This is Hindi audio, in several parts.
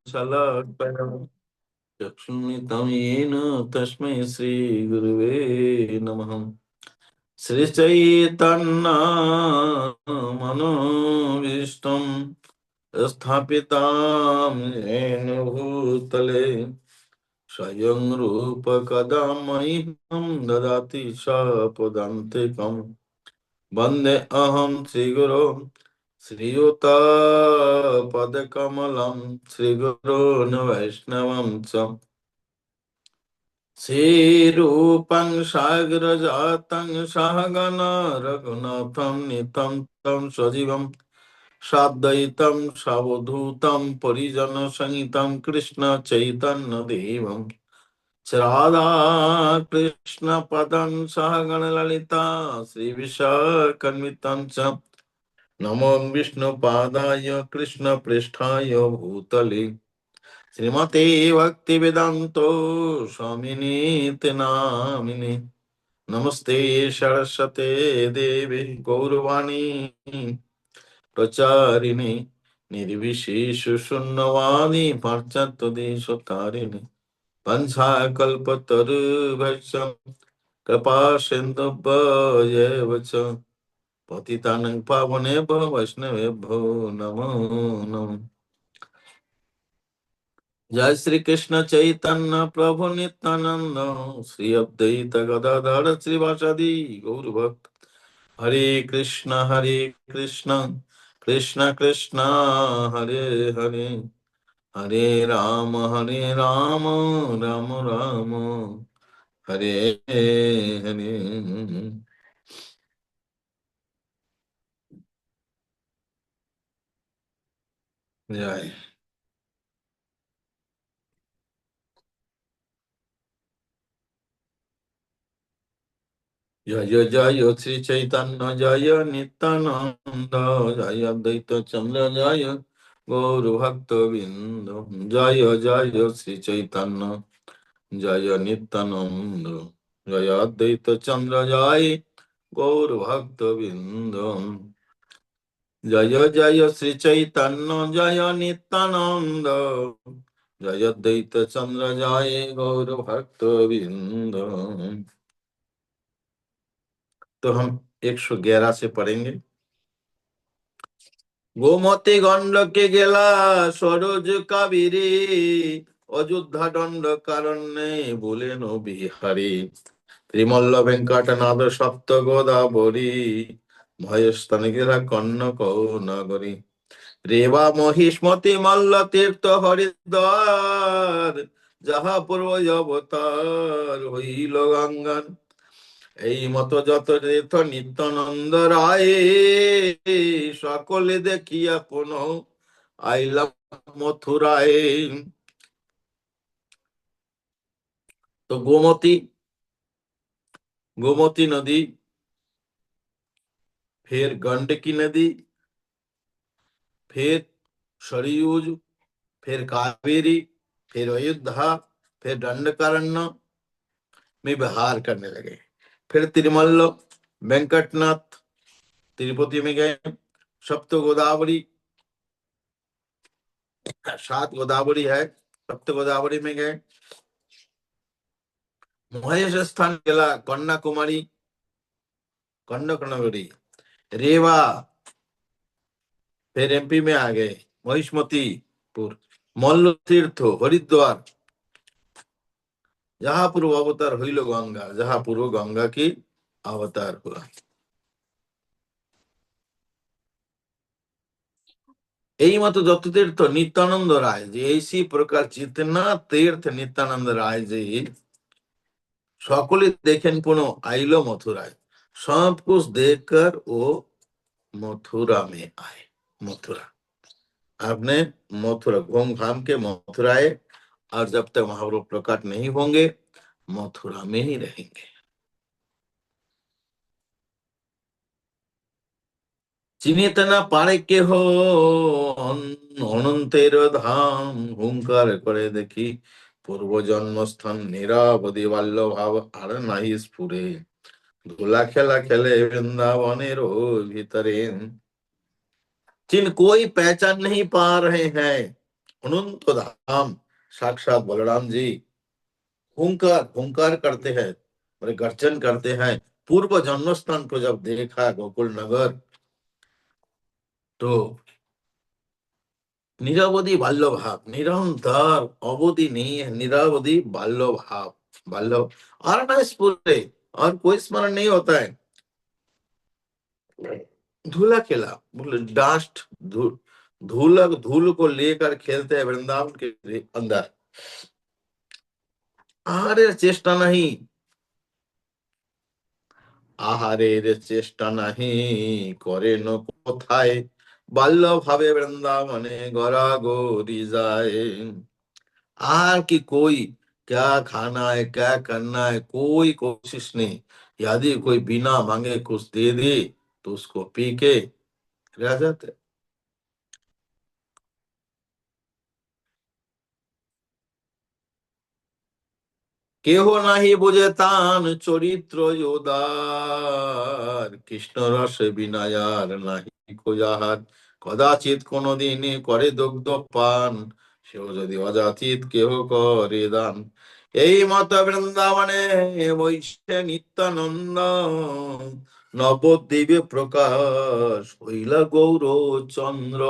शलाकया चक्षुन्मिलितं येन तस्मै श्रीगुरुवे नमः। श्रीचैतन्यमनोभीष्टं स्थापितं येन भूतले स्वयं रूप कदा मह्यं ददाति स्वपदान्तिकम्। वन्दे अहं श्रीगुरो श्रीयुतपदकमलं श्रीगुरोन् वैष्णवं च श्रीरूपं सागरजातं सहगण रघुनाथं नितं तं सजीवं साद्वैतं सावधूतं परिजनसहितं कृष्ण चैतन्यदेवं राधा कृष्ण पदं सहगण ललिता श्रीविशाखन्वितं च नमो विष्णुपादाय कृष्णपृष्ठाय भूतले श्रीमते भक्तिवेदांतो स्वामिनीति नामिने। नमस्ते सरस्वते देवी गौरवाणी प्रचारिणे निर्विशेष शून्यवादी पाश्चात्यदेशतारिणे वंशाकल्पतरुभ्यश्च कृपा सिन्धुभ्येव च पतितानां पावनेभ्यो वैष्णवेभ्यो नमो नमः। जय श्री कृष्ण चैतन्य प्रभु नित्यानंद श्री अद्वैत गदाधर श्रीवासादि गौर भक्त। हरे कृष्ण कृष्ण कृष्ण हरे हरे हरे राम राम राम हरे हरे। जय जय जय श्री चैतन्य जय नित्यानंद जय अद्वैत चंद्र जय गौर भक्त बिंद। जय जय श्री चैतन्य जय नित्यानंद जय अद्वैत चंद्र जय गौर भक्त बिंद। जय जय श्री चैतन्य जय नित्यानंद जय अद्वैत चंद्र जय गौर भक्त बिंद। तो हम 111 से पढ़ेंगे। गोमती गंडके गेला सरोज कावेरी अयोध्या दंड कारण्ये बोलेन बिहारी त्रिमल्ल वेंकटनाथ सप्त गोदावरी भयस्तन गिरा कन्नक नगरी रेवा महिष्मति मल्ल तीर्थ हरिद्वार जहाँ पूर्व अवतार हईल गंगा এই মত যত তীর্থ নিত্যানন্দ রায় সকলে দেখিয়া পুনঃ আইলাম মথুরায়। তো गोमती नदी, फिर गंडकी नदी, फिर सरयूज, फिर कावेरी, फिर अयोध्या, फिर दंडकारण्य में विहार करने लगे। फिर तिरुमल्ल वेंकटनाथ तिरुपति में गए। सप्त गोदावरी 7 गोदावरी है, सप्त गोदावरी में गए। महेश स्थान गेला कन्याकुमारी कन्नक नगरी रेवा, फिर एमपी में आ गए महिष्मतीपुर मल्ल तीर्थ हरिद्वार जहाँ पूर्व अवतार हईल गंगा, जहाँ पूर्व गंगा की अवतार हुआ। এই মতো যত তীর্থ नित्यानंद राय जी, इसी प्रकार जितना तीर्थ नित्यानंद राय जी সকলে দেখেন পুনঃ आइलो मथुराय। सब कुछ देखकर वो मथुरा में आए। मथुरा आपने मथुरा घूम घाम के मथुरा आए और जब तक महाप्रभु प्रकट नहीं होंगे मथुरा में ही रहेंगे। চিনিতে না পারে কেহ অনন্তের ধাম হুঙ্কার করে দেখি পূর্ব জন্মস্থান নিরাবধি বাল্য ভাব আর নাহি স্ফুরে ধুলা খেলা খেলে वृंदावनेर भीतरे जिन कोई पहचान नहीं पा रहे हैं अनंत धाम साक्षात बलराम जी हुंकार हुंकार करते हैं, और गर्जन करते हैं। पूर्व जन्म स्थान को जब देखा गोकुल नगर, तो निरवधि बाल्य भाव, निरंतर अवधि नहीं है, निरवधि बाल्य भाव, बाल्य। और ना स्फुरे, और कोई स्मरण नहीं होता है। धूला खेला, बोले डास्ट, धूल, धूलक धूल को लेकर खेलते हैं वृंदावन के अंदर। अरे चेष्टा नहीं, আহারের চেষ্টা নাহি, করেন কোথায়, বাল্য ভাবে वृंदावने गरा गोरी जाए। आहार की कोई, क्या खाना है क्या करना है, कोई कोशिश नहीं। यदि कोई बिना मांगे कुछ दे दे तो उसको पी के रह जाते। কেহ নাহি বোঝে তান চরিত্র উদার, কৃষ্ণ রসে বিনায়ার নাহি খোঁজাহার, কদাচিৎ কোনদিন করে দগ্ধ পান, সেও যদি অযাচিত কেহ করে দান। এই মত বৃন্দাবনে বৈশে নিত্যানন্দ, নবদ্বীপে প্রকাশ হইলা গৌর চন্দ্র।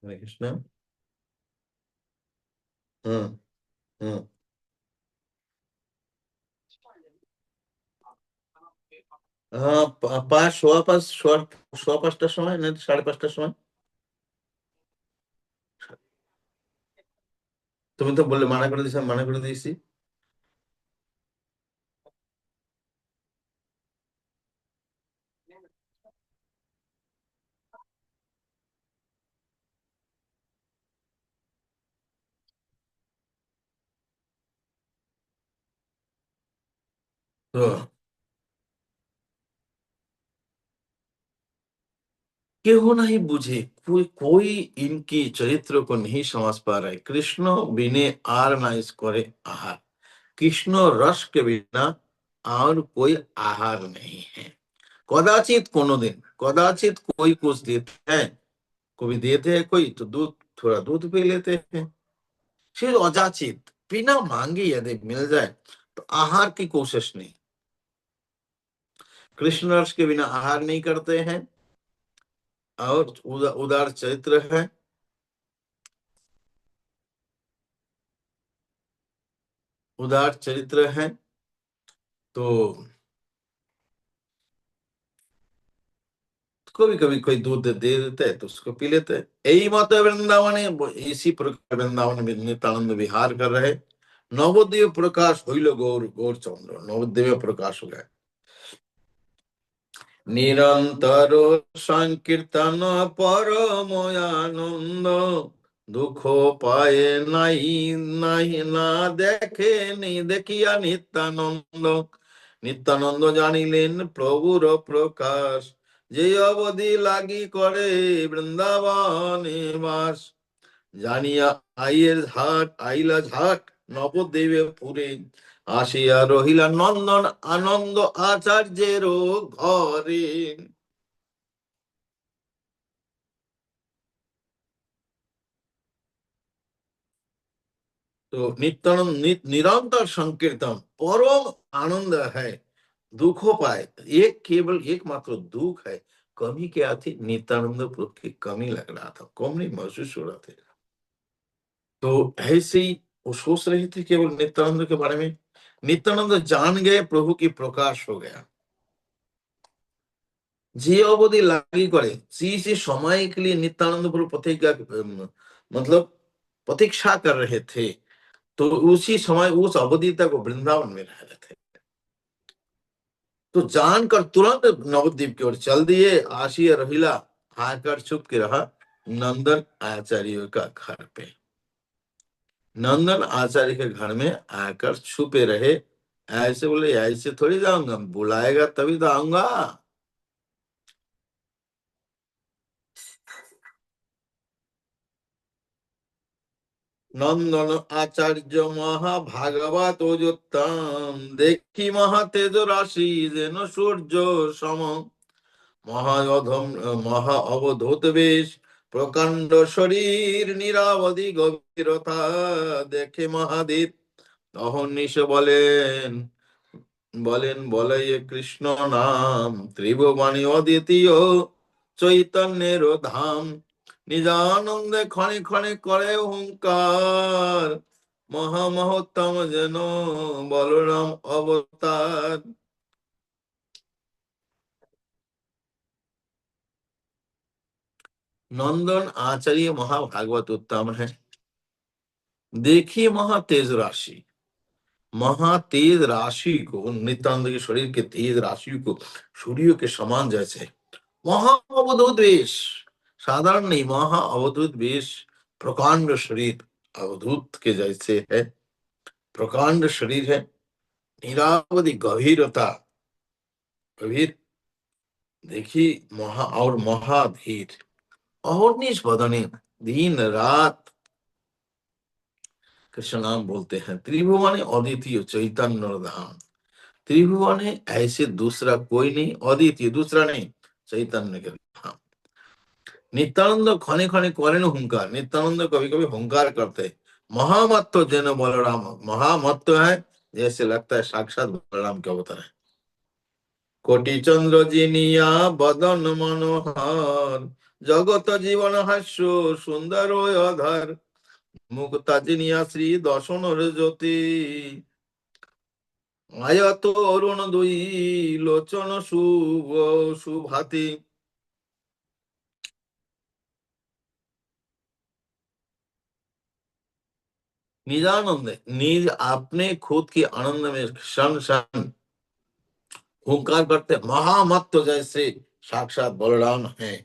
হরে কৃষ্ণ। হুম হুম। হ্যাঁ, পাঁচ সোয়া পাঁচ, সোয়া পাঁচটার সময় না সাড়ে পাঁচটার সময়। তুমি তো বললে মানা করে দিয়েছি, আমি মানা করে দিয়েছি। तो केहू नहीं बुझे, कोई इनकी चरित्र को नहीं समझ पा रहा है। कृष्ण बिने आर ना इस करे आहार, कृष्ण रस के बिना और कोई आहार नहीं है। कदाचित कोनो दिन, कदाचित कोई कुछ देते हैं, कभी देते हैं कोई तो दूध, थोड़ा दूध पी लेते हैं। फिर अजाचित, बिना मांगे यदि मिल जाए तो आहार की कोशिश नहीं। कृष्ण रस के बिना आहार नहीं करते हैं, और उदार चरित्र है। उदार चरित्र है, तो कभी कभी कोई दूध दे देता है तो उसको पी लेते हैं। यही मत है वृंदावन, इसी प्रकार वृंदावन में नित्यानंद विहार कर रहे। नवद्वीप प्रकाश होइल गौर गौर चंद्र, नवद्वीप प्रकाश हो गए। निरंतर संकीर्तन परम आनंद, दुख पाए नहीं नहीं ना देखे नहीं देखिया नित्यानंद। নিত্যানন্দ জানিলেন প্রভুর প্রকাশ, যে অবধি লাগি করে বৃন্দাবনে বাস। জানিয়া আইয়ের ঝাট আইলা ঝাট নবদ্বীপে পুরে, আসিয়া রহিলা নন্দন আনন্দ আচার্যের ঘরে। तो नित्यानंद निरंतर संकीर्तन परम आनंद है, दुखों पाए। एक केवल एकमात्र दुख है, कमी क्या थी, नित्यानंद प्रभु की कमी लग रहा था, कम नहीं महसूस हो रहा था। तो ऐसे ही वो सोच रहे थे केवल नित्यानंद के बारे में। नित्यानंद जान गए, प्रभु की प्रकाश हो गया। যে অবধি লাগি করে, जिस समय के लिए नित्यानंद प्रभु प्रतिज्ञा, मतलब प्रतीक्षा कर रहे थे, तो उसी समय उस अवधि तक वो वृंदावन में रह रहे थे। तो जानकर तुरंत नवद्वीप की ओर चल दिए। आशिया रहिला, आकर छुप के रहा नंदन आचार्य का घर पे। नंदन आचार्य के घर में आकर छुपे रहे। ऐसे बोले ऐसे थोड़ी जाऊंगा, बुलाएगा तभी तो आऊंगा। নন্দন আচার্য মহাভাগবত অযোত্তম, দেখি মহা তেজ রাশি যেন সূর্য সম, মহা অধম মহা অবধূত বেশ, প্রকাণ্ড শরীর নিরাবধি গভীরতা, দেখে মহাদেব অহর্নিশ বলেন, বলে কৃষ্ণ নাম, ত্রিভুবনে অদ্বিতীয় চৈতন্যের ধাম, নিজানন্দে ক্ষণে ক্ষণে করে হুঙ্কার, মহামহোত্তম যেন বলরাম অবতার। नंदन आचार्य महाभागवत उत्तम है। देखिए महातेज राशि, महातेज राशि को, नित्यानंद के शरीर के तेज राशि को सूर्य के समान जैसे, महा अवधूत वेश, साधारण नहीं, महा अवधूत वेश, प्रकांड शरीर अवधूत के जैसे है, प्रकांड शरीर है, निरावधि गभीरता, गभीर, देखी महा और महाधीर, अहर्निश बदने, दिन रात कृष्ण नाम बोलते हैं, त्रिभुवने अद्वितीय चैतन्य धाम, त्रिभुवने ऐसे दूसरा कोई नहीं, अद्वितीय दूसरा नहीं, चैतन्य के धाम। नित्यानंद खने खने करें हुंकार, नित्यानंद कभी कभी हुंकार करते, महामत्व जन बलराम, महामत्व है जैसे लगता है साक्षात बलराम के अवतार है। कोटि चंद्र जिनिया बदन मनोहर, जगत जीवन हास्य सुंदर अधर, मुक्ता जिनिया श्री दर्शन ज्योति, आयत अरुण दुई लोचन शुभ शुभाति। निजानंद, निज अपने खुद के आनंद में क्षण क्षण हुंकार करते, महामत्व जैसे साक्षात बलराम है।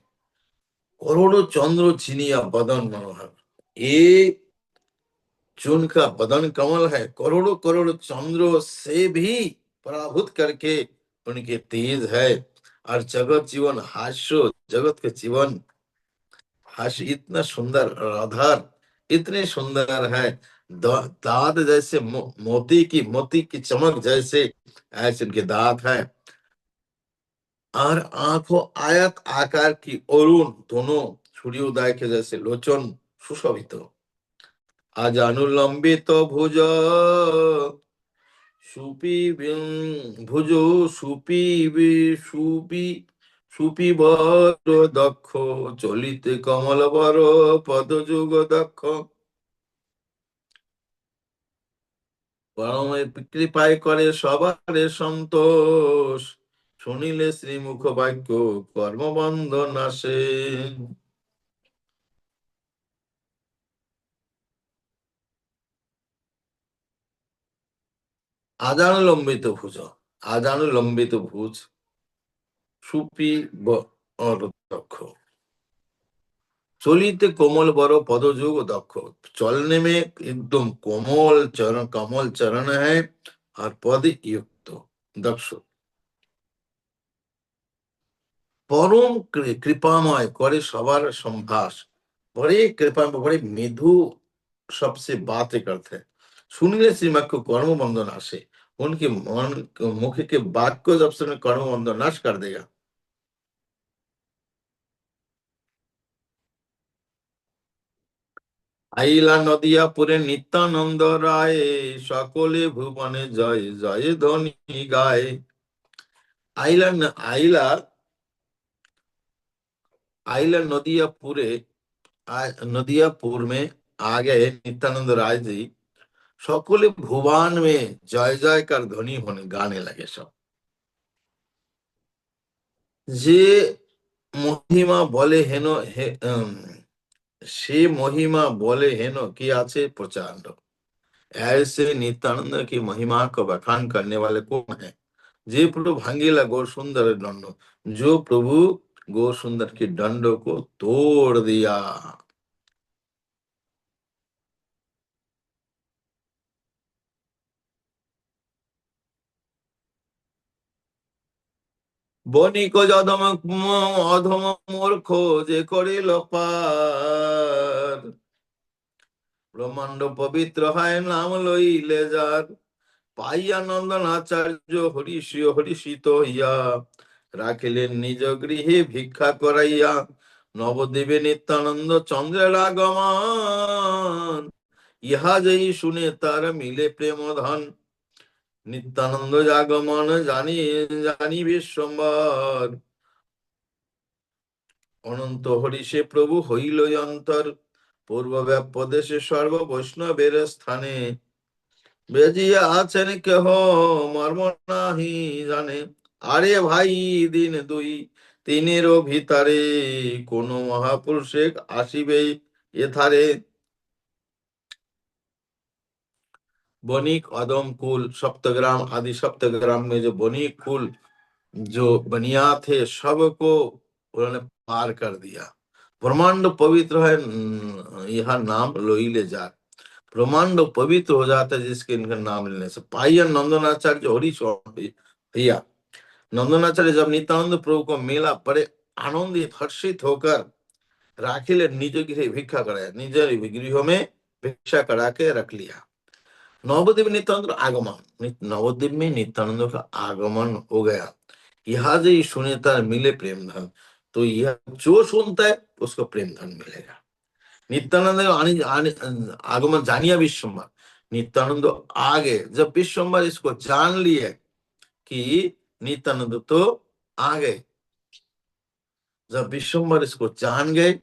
करोड़ों चंद्र चिनिया बदन मनोहर, एक चुन का बदन कमल है, करोड़ों करोड़ चंद्रों से भी पराभूत करके उनके तेज है। और जगत जीवन हास्य, जगत के जीवन हास्य इतना सुंदर, आधार इतने सुंदर है, दांत जैसे मोती की चमक जैसे ऐसे उनके दांत है, और आंखों आयत आकार की अरुण, दोनों सूर्योदय के जैसे लोचन सुशोभित, आज अनुलंबित भुज সুপি ভুজো সুপি সুপি সুপিবর দক্ষ, চলিতে কমল বর পদযুগ দক্ষ, পরম কৃপায় করে সবারে সন্তোষ, শুনিলে শ্রীমুখ বাক্য কর্মবন্ধ নাশে। আজানুলম্বিত ভুজ, আজানুলম্বিত ভুজ, সুপি দক্ষ, चलिते कोमल बरो पदयुग दक्ष, चलने में एकदम कमल चरण है, और पद युक्त दक्ष, परम कृपामय करे सवार संभाष, बड़े कृपा में बड़े मृदु सबसे बातें करते हैं, सुनिले श्रीमत को कर्म बंधन आसे, उनके मन मुख के वाक्य जब से कर्म बंधन नाश कर देगा। আইলা নদিয়াপুরে নিত্যানন্দ রায়, সকলে ভুবনে জয় জয় ধ্বনি গায়। আইলা আইলা आइला नदियापुर में आ गए नित्यानंद राय जी, সকলে भुवन में जय जय कर ध्वनि होने गाने लगे सब। যে মহিমা বলে হেন সে মহিमा बोले हेन কি আছে प्रचंड, ऐसे नित्यानंद की महिमा को बखान करने वाले कौन है। जे प्रभु भांगीला गौर सुंदर दंड, जो प्रभु गौर सुंदर की दंड को तोड़ दिया। বণিক যদম অধম মূর্খ যে করিল পার, ব্রহ্মাণ্ড পবিত্র হয় নাম লইলে যার, পাইয়া নন্দন আচার্য হরিষিত হইয়া, রাখিলেন নিজ গৃহে ভিক্ষা করাইয়া, নবদ্বীপে নিত্যানন্দ চন্দ্রের আগমন, ইহা যেই শুনে তার মিলে প্রেম ধন, নিত্যানন্দ আগমন জানি জানি বিশ্বম্বর, অনন্ত হরিষে প্রভু হইল অন্তর, পূর্ব প্রদেশে সর্ব বৈষ্ণবের স্থানে, বেজিয়া আছেন কেহ মর্ম নাহি জানে, আরে ভাই দিন দুই তিনেরও ভিতরে, কোন মহাপুরুষে আসিবে এথারে, बनिक अदम कुल सप्तग्राम आदि सप्तग्राम में जो बनिक कुल जो बनिया थे सबको उन्होंने पार कर दिया। ब्रह्मांड पवित्र है, यह नाम लोईले जात, ब्रह्मांड पवित्र हो जाता है जिसके इनका नाम लेने से। पाइया नंदनाचार्य हरीश भैया, नंदनाचार्य जब नित्यानंद प्रभु को मिला, बड़े आनंदित हर्षित होकर राखिले निज गृह भिक्षा कराया, निज गृह में भिक्षा करा के रख लिया। नवद्वीप नित्यानंद आगमन, नवद्वीप में नित्यानंद का आगमन हो गया, यह जो सुने तार मिले प्रेम धन, तो यह जो सुनता है उसको प्रेम धन मिलेगा। नित्यानंद आगमन जानिया विश्वम्भर, नित्यानंद आगे जब विश्वम्भर इसको जान लिए कि नित्यानंद तो आ गए, जब विश्वम्भर इसको जान गए,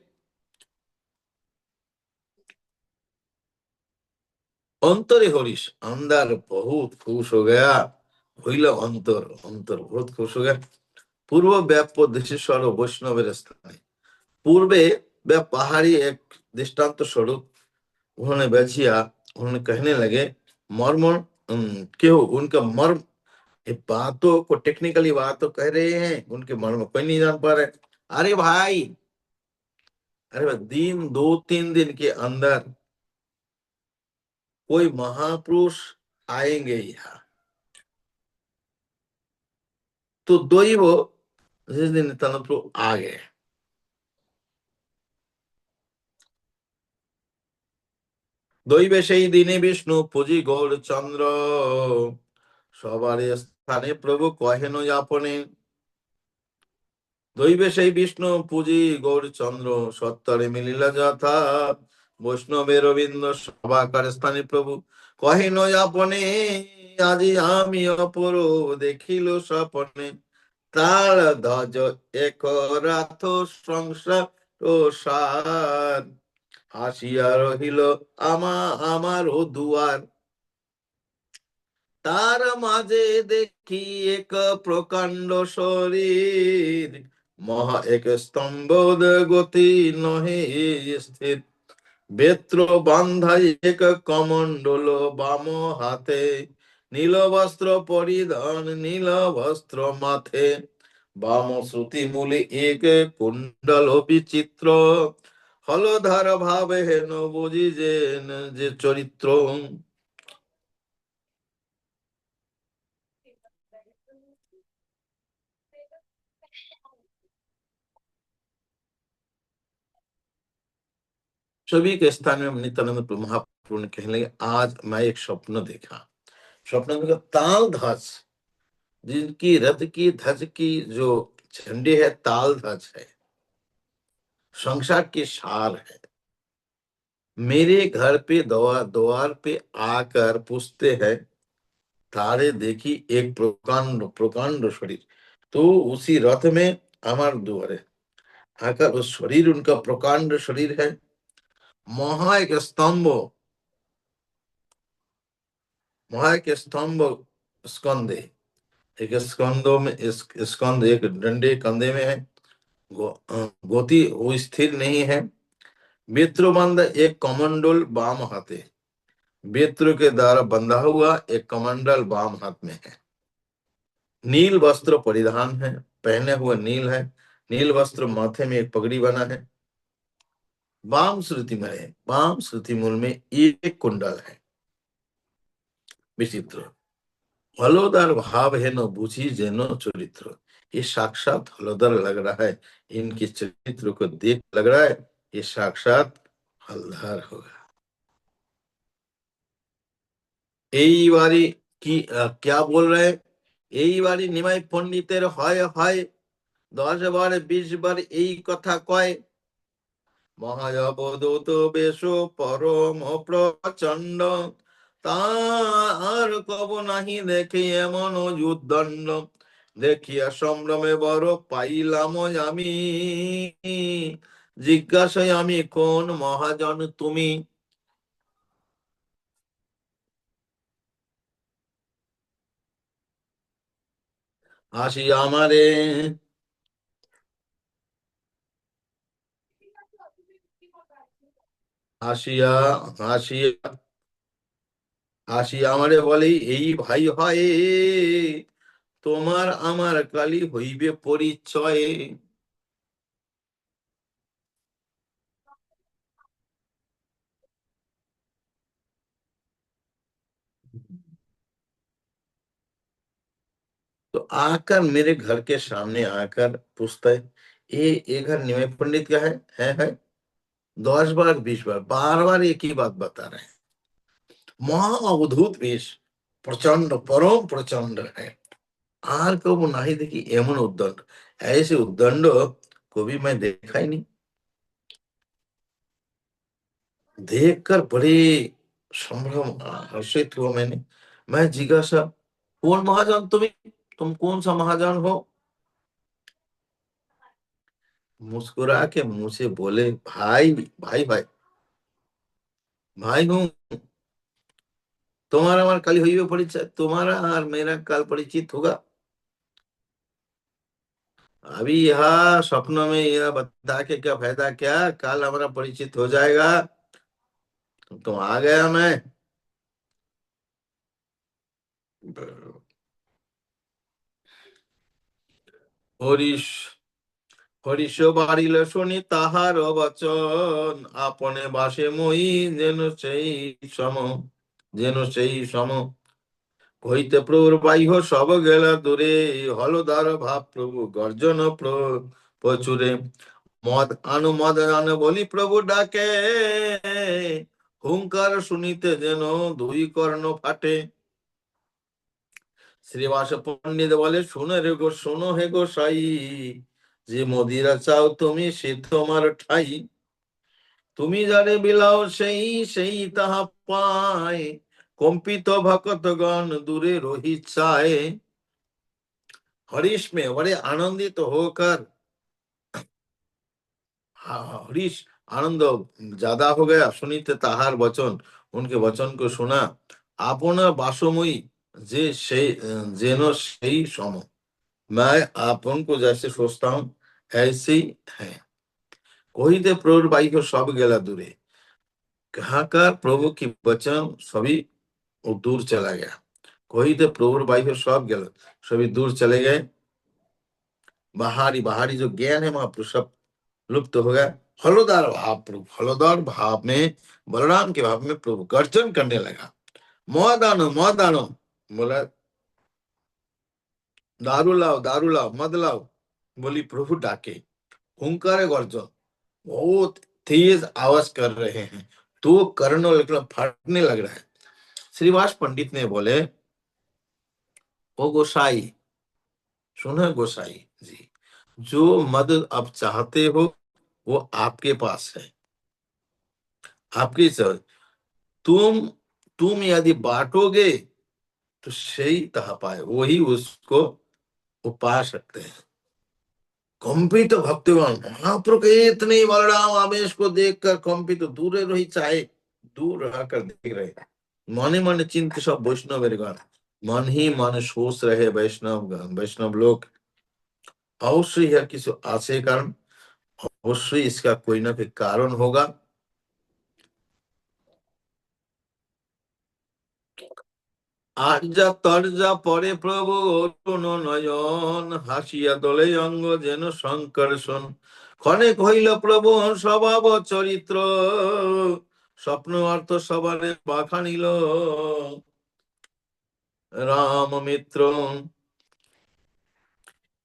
अंतरे हरीश अंदर बहुत खुश हो गया, হইল अंतर अंतर बहुत खुश हो गया। पूर्व व्याप देशेश्वर वैष्णव स्थाने, पूर्वे वे पहाड़ी एक दृष्टांत स्वरूप उन्होंने बचिया, उन्होंने कहने लगे मर्म क्यों उनका मर्म, ये बातों को टेक्निकली बात तो कह रहे हैं, उनके मर्म कोई नहीं जान पा रहे। अरे भाई, अरे दिन 2-3 दिन के अंदर कोई महापुरुष आएंगे यहाँ, तो दो ही वो जिस दिन नित्यानंद प्रभु आ गए, দৈবে সেই দিনে বিষ্ণু পুজি গৌরচন্দ্র, সবার স্থানে প্রভু কহেন আপনে, দৈবে সেই বিষ্ণু পুজি গৌরচন্দ্র, সত্তরে মিলিলা যথা, বৈষ্ণবের রবীন্দ্র সভাকার স্থানে প্রভু কহেন আপনে, আজি আমি অপর দেখিল স্বপনে, তার ধ্বজ এক রাত সংসার ও সার, আসিয়া রহিল আমার ও দুয়ার, তার মাঝে দেখি এক প্রকাণ্ড শরীর, মহা এক স্তম্ভ গতি নহে স্থির, বেত্র বান্ধাই এক কমণ্ডল বাম হাতে, নীল বস্ত্র পরিধান নীল বস্ত্র মাথে, বাম শ্রুতি মূলে এক কুণ্ডল বিচিত্র, হলধার ভাবে হেন বুঝি যে চরিত্র। सभी के स्थान में नित्यानंद महाप्रभु ने कहने लगे आज मैं एक स्वप्न देखा, स्वप्न देखा ताल ध्वज, जिनकी रथ की ध्वज की जो झंडे है ताल ध्वज है, संसार की सार है, मेरे घर पे द्वार पे आकर पूछते हैं तारे देखी एक प्रकांड प्रकांड शरीर, तो उसी रथ में अमर द्वारे आकर उस शरीर उनका प्रकांड शरीर है, महा एक स्तंभ, महा एक स्तंभ स्कंदे, एक स्कंदों में स्कंद एक डंडे कंधे में है, गोती वो स्थिर नहीं है, बेत्र बंद एक कमंडल बाम हाथे, बेत्र के द्वारा बंधा हुआ एक कमंडल बाम हाथ में है, नील वस्त्र परिधान है, पहने हुए नील है, नील वस्त्र माथे में एक पगड़ी बना है, बाम श्रुति में है, बाम श्रुति मूल में एक कुंडल है, विचित्र हलोदर भाव है न बुझी जेनो चरित्र, ये साक्षात हलोदर लग रहा है, इनके चरित्र को देख लग रहा है ये साक्षात हलधर होगा। এইবারই কি क्या बोल रहे हैं? এইবারই নিমাই পণ্ডিতের হয় হয় 10 বার 20 বার এই কথা কয়। মহাজবদূত বেশ পরম প্রচন্ড, তার কব নাহি দেখে এমন যুদ্ধণ্ড, দেখিয়া সম্ভ্রমে বড় পাইলাম আমি, জিজ্ঞাসায় আমি কোন মহাজন তুমি। আসি আমারে আসিয়া আসিয়া আসিয়া আমারে বলে, এই ভাই হয় তোমার আমার কালি হইবে পরিচয়। तो आकर मेरे घर के सामने आकर पूछता है, ये घर निमय पंडित का है। 10 बार 20 बार बार बार एक ही बात बता रहे हैं। महा अवधूत वेश, प्रचंड परम प्रचंड है। आर कबो नहीं देखी एमन उद्दंड, ऐसे उद्दंड कभी मैं देखा ही नहीं। देखकर बड़े संभ्रम हर्षित हुआ मैंने। मैं जिज्ञासा, कौन महाजन तुम कौन सा महाजन हो? मुस्कुरा के मुंह से बोले, भाई भाई भाई भाई हूँ। तुम्हारा हमारा कल हुई हुई परिचय, तुम्हारा और मेरा कल परिचित होगा। अभी यह सपनों में यह बता के क्या फायदा, क्या कल हमारा परिचित हो जाएगा। तुम आ गया मैं। হরিশ হরিষ বাড়িল শুনি তাহার বচন, আপনে বাসে মই যেন সেই সম, যেন সেই সম, হইতে প্রভুর বাহ্য সব গেলা দূরে, হলদার ভাব প্রভু গর্জন প্রচুরে, মদ আনু বলি প্রভু ডাকে, হুঙ্কার শুনিতে যেন দুই কর্ণ ফাটে। শ্রীবাস পণ্ডিত বলে, শুনে রে গো শোনো হে গো সাই, যে মদিরা চাও তুমি সে তোমার ঠাই, তুমি যারে বিলাও সেই সেই তাহা পায়, কম্পিত ভক্তগণ দূরে রহি চায়। हरीश में बड़े आनंदित होकर, हरीश आनंद ज्यादा हो गया, सुनिते ताहार वचन, उनके वचन को सुना। आपना बासमयी जे से जेनो सही सम, मैं आपन को जैसे सोचता हूँ ऐसे ही है। कहिते प्रभुर बाह्य सब गेला दूरे, कहाकार प्रभु की वचन सभी दूर चला गया। कहिते प्रभुर बाह्य सब गेला, सभी दूर चले गए। बाहरी बाहरी जो ज्ञान है महापुरुष सब लुप्त हो गया। हलोदार भाव प्रभु, हलोदार भाव में बलराम के भाव में प्रभु गर्जन करने लगा, मौत आनो, बोला दारू लाओ मद लाओ, बोली प्रभु डाके, हुंकार गर्जन, बहुत तेज आवाज कर रहे हैं, तो कर्ण मतलब फाटने लग रहा है। श्रीवास पंडित ने बोले, ओ गोसाई, सुनो गोसाई जी, जो मद आप चाहते हो वो आपके पास है, आपकी सर, तुम तुम यदि बांटोगे तो सही तह पाए, वही उसको वो पा सकते हैं। कंपित भक्तिगण महाप्रभु के इतने बलराम आवेश को देखकर कंपित दूर रही, चाहे दूर रहकर देख रहे, मने मने चिंत सब वैष्णव गण, मन ही मन सोच रहे वैष्णव लोग। अवश्य यह किसी आशय कारण, अवश्य इसका कोई ना कोई कारण होगा। আজ্ঞা তর্জা পরে প্রভু অরুণ নয়ন, হাসিয়া দোলে অঙ্গ যেন সংকর্ষণ, ক্ষণে কহিল প্রভু স্বভাব চরিত্র, স্বপ্ন অর্থ সবারে বাখানিল রাম মিত্র।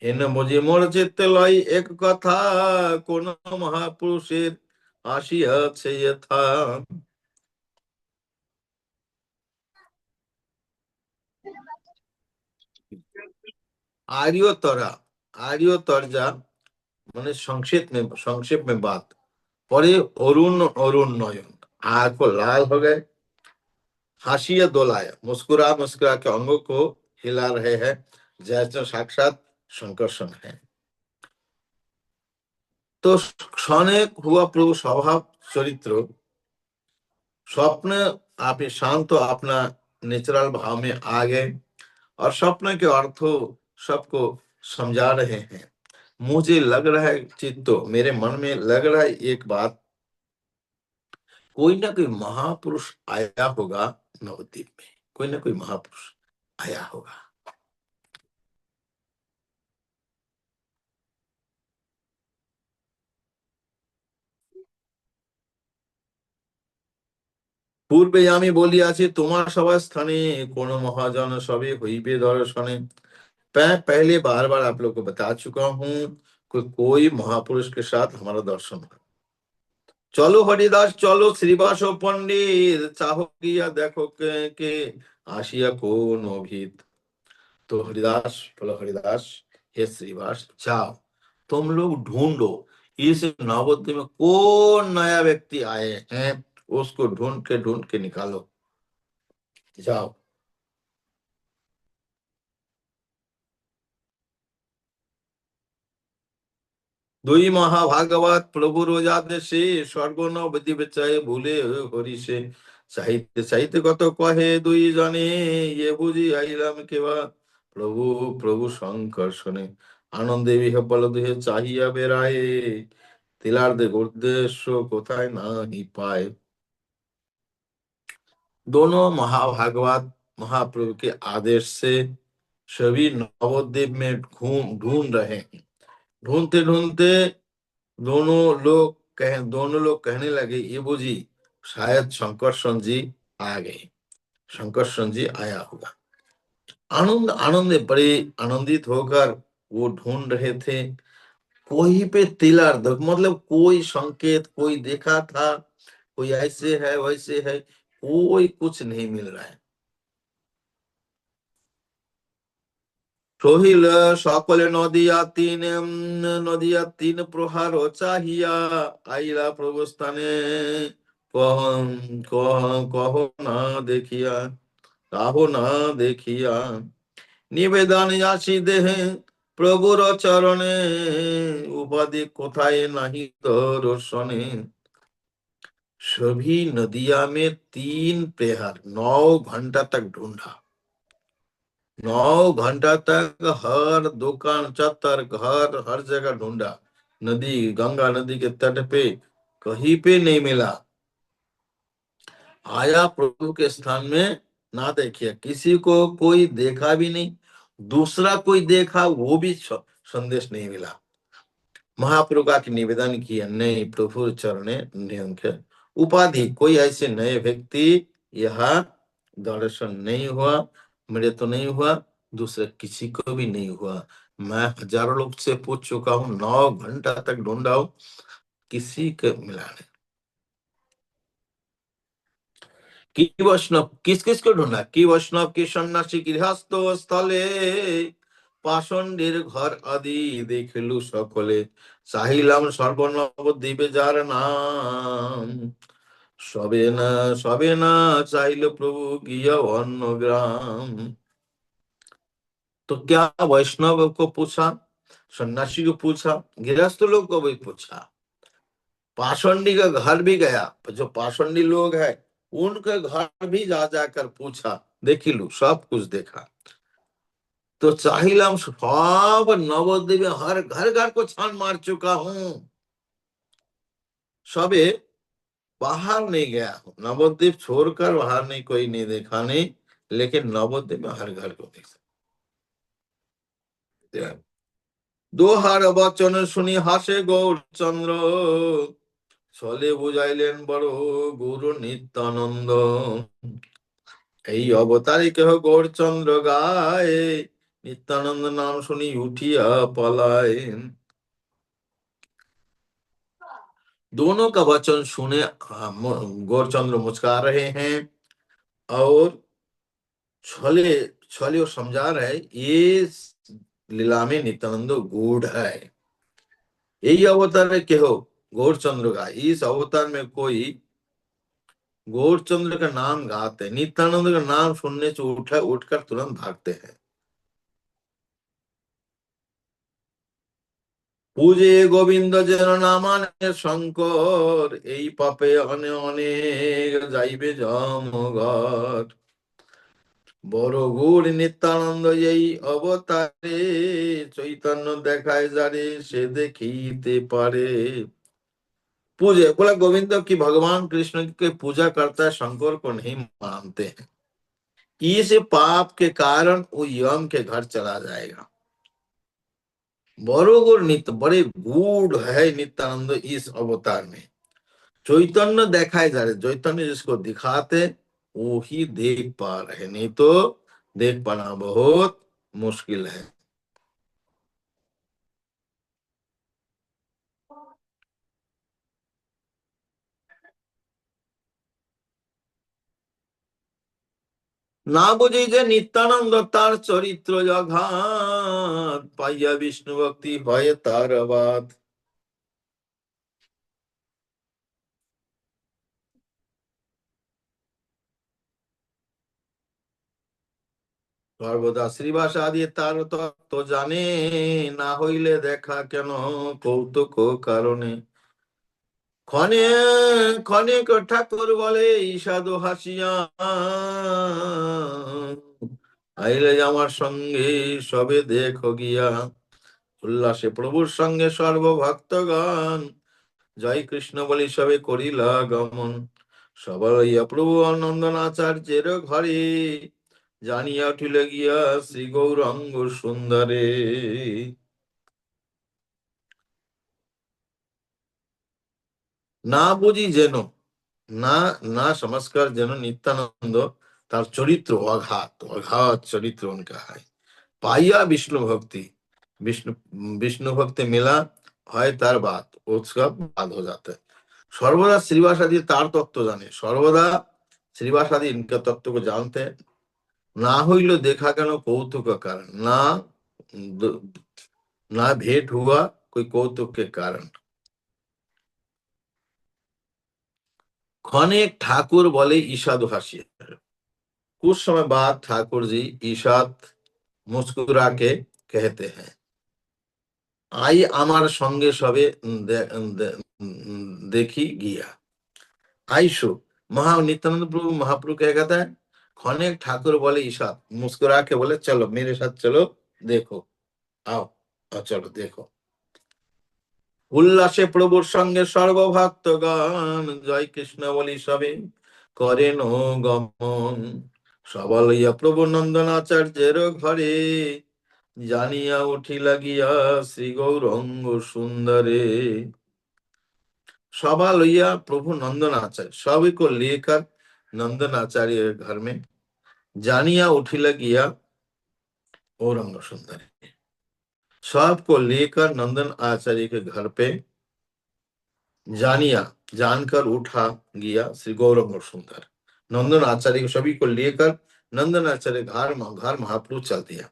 এনে বুঝি মোর চিত্তে লয় এক কথা, কোন মহাপুরুষের আসিয়াছে যথা। आर्योतरा, आर्योतर्जा मैंने संक्षेप में बात। परे अरुण अरुण नयन, आंख को लाल हो गए, हाशिया दोलाया, मुस्कुरा मुस्कुरा के अंगों को हिला रहे हैं, जैसे साक्षात शंकरसन है। तो क्षणे हुआ प्रभु स्वभाव चरित्र, स्वप्न आप शांत अपना नेचुरल भाव में आ गए और स्वप्न के अर्थों सबको समझा रहे हैं। मुझे लग रहा है, चित्तो मेरे मन में लग रहा है एक बात, कोई ना कोई महापुरुष आया होगा नवद्वीप में, कोई ना कोई महापुरुष आया होगा। पूर्वे আমি বলিয়াছি তোমার সবার स्थाने কোন महाजन सभी হইবে दर्शने। मैं पहले बार बार आप लोग को बता चुका हूँ, कोई महापुरुष के साथ हमारा दर्शन है। चलो हरिदास चलो श्रीवास पंडित, चाहो किया देखो के आशिया कौन अभित। तो हरिदास बोलो, हरिदास हे श्रीवास जाओ, तुम लोग ढूंढो इस नवद्वीप में कौन नया व्यक्ति आए हैं, उसको ढूंढ के निकालो, जाओ। दुई महाभागवत प्रभु रोजादेशे स्वर्ग नवद्वीप विचय भूले हरि से, চাহিতে চাহিতে কত কহে দুই জনে, ये বুঝি আইলাম কেবা প্রভু প্রভু শঙ্কর শোনে, আনন্দে বিহ্বল দুহে চাহিয়া বেড়ায়, तिलार्थ उद्देश्य कोথায় नहीं पाए। दोनों महाभागवत महाप्रभु के आदेश से सभी नवद्वीप में घूम ढूंढ रहे हैं। ढूंढते ढूंढते दोनों लोग कहने लगे, ये बुझी शायद शंकरसन जी आ गए, शंकरसन जी आया होगा। आनंद आनंद बड़े आनंदित होकर वो ढूंढ रहे थे। कोई पे तिलार्थ मतलब कोई संकेत, कोई देखा था, कोई ऐसे है वैसे है, कोई कुछ नहीं मिल रहा है। সহিল সকলে নদিয়া তিন প্রহার চাহিয়া, আইলা প্রভুস্থানে কহ কহ কহ না দেখিয়া, কাহ না দেখিয়া, নিবেদন আসি দেহে প্রভুর চরণে, উপাধি কোথায় নাহি দর্শনে। सभी नदिया में 3 प्रहर 9 घंटा तक ढूंढा, 9 घंटा तक हर दुकान चत्तर घर हर जगह ढूंढा, नदी गंगा नदी के तट पे कहीं पे नहीं मिला। आया प्रभु के स्थान में, ना देखिए किसी को कोई देखा भी नहीं, दूसरा कोई देखा वो भी संदेश नहीं मिला। महाप्रभु का निवेदन किया, नहीं प्रभु चरणे नियंत्रण उपाधि कोई ऐसे नए व्यक्ति यहाँ दर्शन नहीं हुआ, मेरे तो नहीं हुआ, दूसरे किसी को भी नहीं हुआ। मैं हजारों लोग से पूछ चुका हूँ, 9 घंटा तक ढूंढा हूँ, किसी को मिला नहीं। की वैष्णव किस किस को ढूंढा, की वैष्णव की सन्यासी गृहस्थ स्थले, পাষণ্ডের ঘর আদি দেখিলু সকলে, চাহিলাম সর্বনবদ্বীপে যার নাম, সবে না চাইল प्रभु গিয়া অন্য গ্রাম। तो क्या वैष्णव को पूछा, सन्यासी को पूछा, गृहस्थ लोग को भी पूछा, पाषंडी का घर भी गया, जो पाषंडी लोग है उनके घर भी जा जाकर पूछा, देखिलू सब कुछ देखा। तो चाहिलाम सब नवद्वीप हर घर घर को छान मार चुका हूं, सबे बाहर नहीं गया हूं, नवद्वीप छोड़कर बाहर नहीं, कोई नहीं देखा नहीं, लेकिन नवद्वीप में हर घर को देख सकते। दोहार वचन सुनी हासे गौरचंद्र, ছলে বুঝাইলেন বড় গুরু নিত্যানন্দ, এই অবতারে কেহ গৌরচন্দ্র গায়ে, नित्यानंद नाम सुनी उठिया पलाए। दोनों का वचन सुने गौरचंद्र मुस्कुरा रहे हैं और छले छली वो समझा रहे ये लीला में नित्यानंद गूढ़ है। यही अवतार है केहो गौरचंद्र का। इस अवतार में कोई गौरचंद्र का नाम गाते, नित्यानंद का नाम सुनने से उठकर तुरंत भागते हैं। पूजे गोविंद जेन नामाने शंकर, এই পাপে অনেক যাইবে জমঘর। বড় গৌর নিত্যানন্দ এই অবতারে, চৈতন্য দেখায় যারে সে দেখিতে পারে। पूजे बोला गोविंद की भगवान कृष्ण की पूजा करता है, शंकर को नहीं मानते हैं, इस पाप के कारण वो यम के घर चला जाएगा। बरोबर नित्य बड़े गूढ़ है नित्यानंद इस अवतार में। चैतन्य दिखाए जा रहे, चैतन्य जिसको दिखाते वो ही देख पा रहे, नहीं तो देख पाना बहुत मुश्किल है। না বুঝি যে নিত্যানন্দ তার চরিত্র জঘাত, পাইয়া বিষ্ণু ভক্তি হয় তার বাদ। সর্বদা শ্রীবাস আদি তার তত্ত্ব জানে, না হইলে দেখা কেন কৌতুক কারণে। ক্ষণে ক্ষণিক ঠাকুর বলে ঈষাদু হাসিয়া, আইলে আমার সঙ্গে সবে দেখো গিয়া। উল্লাসে প্রভুর সঙ্গে সর্বভক্তগণ, জয় কৃষ্ণ বলি সবে করিলা গমন। সবার হইয়া প্রভু নন্দন আচার্যের ঘরে, জানিয়া উঠিল গিয়া শ্রী গৌরাঙ্গ সুন্দরে। না বুঝি যেন, না না समझकर যেন नित्यानंद তার চরিত্র অঘাত, অঘাত চরিत्र उनका है। पाइया विष्णु भक्ति, विष्णु विष्णु भक्ति मिला है तार बात, उसका बात हो जाता है। सर्वदा श्रीवास आदि तार तत्व जाने, सर्वदा श्रीवास आदि इनका तत्व को जानते हैं। ना হইল देखा কেন কৌতুক कारण, ना ना भेंट हुआ कोई कौतुक के कारण। ক্ষণে ठाकुर बोले ईशादु हासिया, कुछ समय बाद ठाकुर जी ईशाद मुस्कुरा के कहते हैं, आई আমার সঙ্গে সবে देखी गया। आईशो महा नित्यानंद प्रभु महाप्रभु क्या कहता है, खनेक ठाकुर बोले ईशाद, मुस्कुरा के बोले चलो मेरे साथ चलो देखो, आओ और चलो देखो। উল্লাসে প্রভুর সঙ্গে সর্বভক্তগণ, জয় কৃষ্ণ বলি সবে করেন গমন। সবল হইয়া প্রভু নন্দন আচার্যের ঘরে, জানিয়া উঠি লাগিয়া শ্রী গৌরঙ্গ সুন্দরে। सभा लइया प्रभु नंदन आचार्य, सभी को लेकर नंदन आचार्य घर में जानिया उठी लगिया गौरंग सुंदर। सबको लेकर नंदन आचार्य के घर पे जानिया जानकर उठा गया श्री गौरंग सुंदर। नंदन आचार्य सभी को लेकर नंदन आचार्य घर महाप्रभु चल दिया।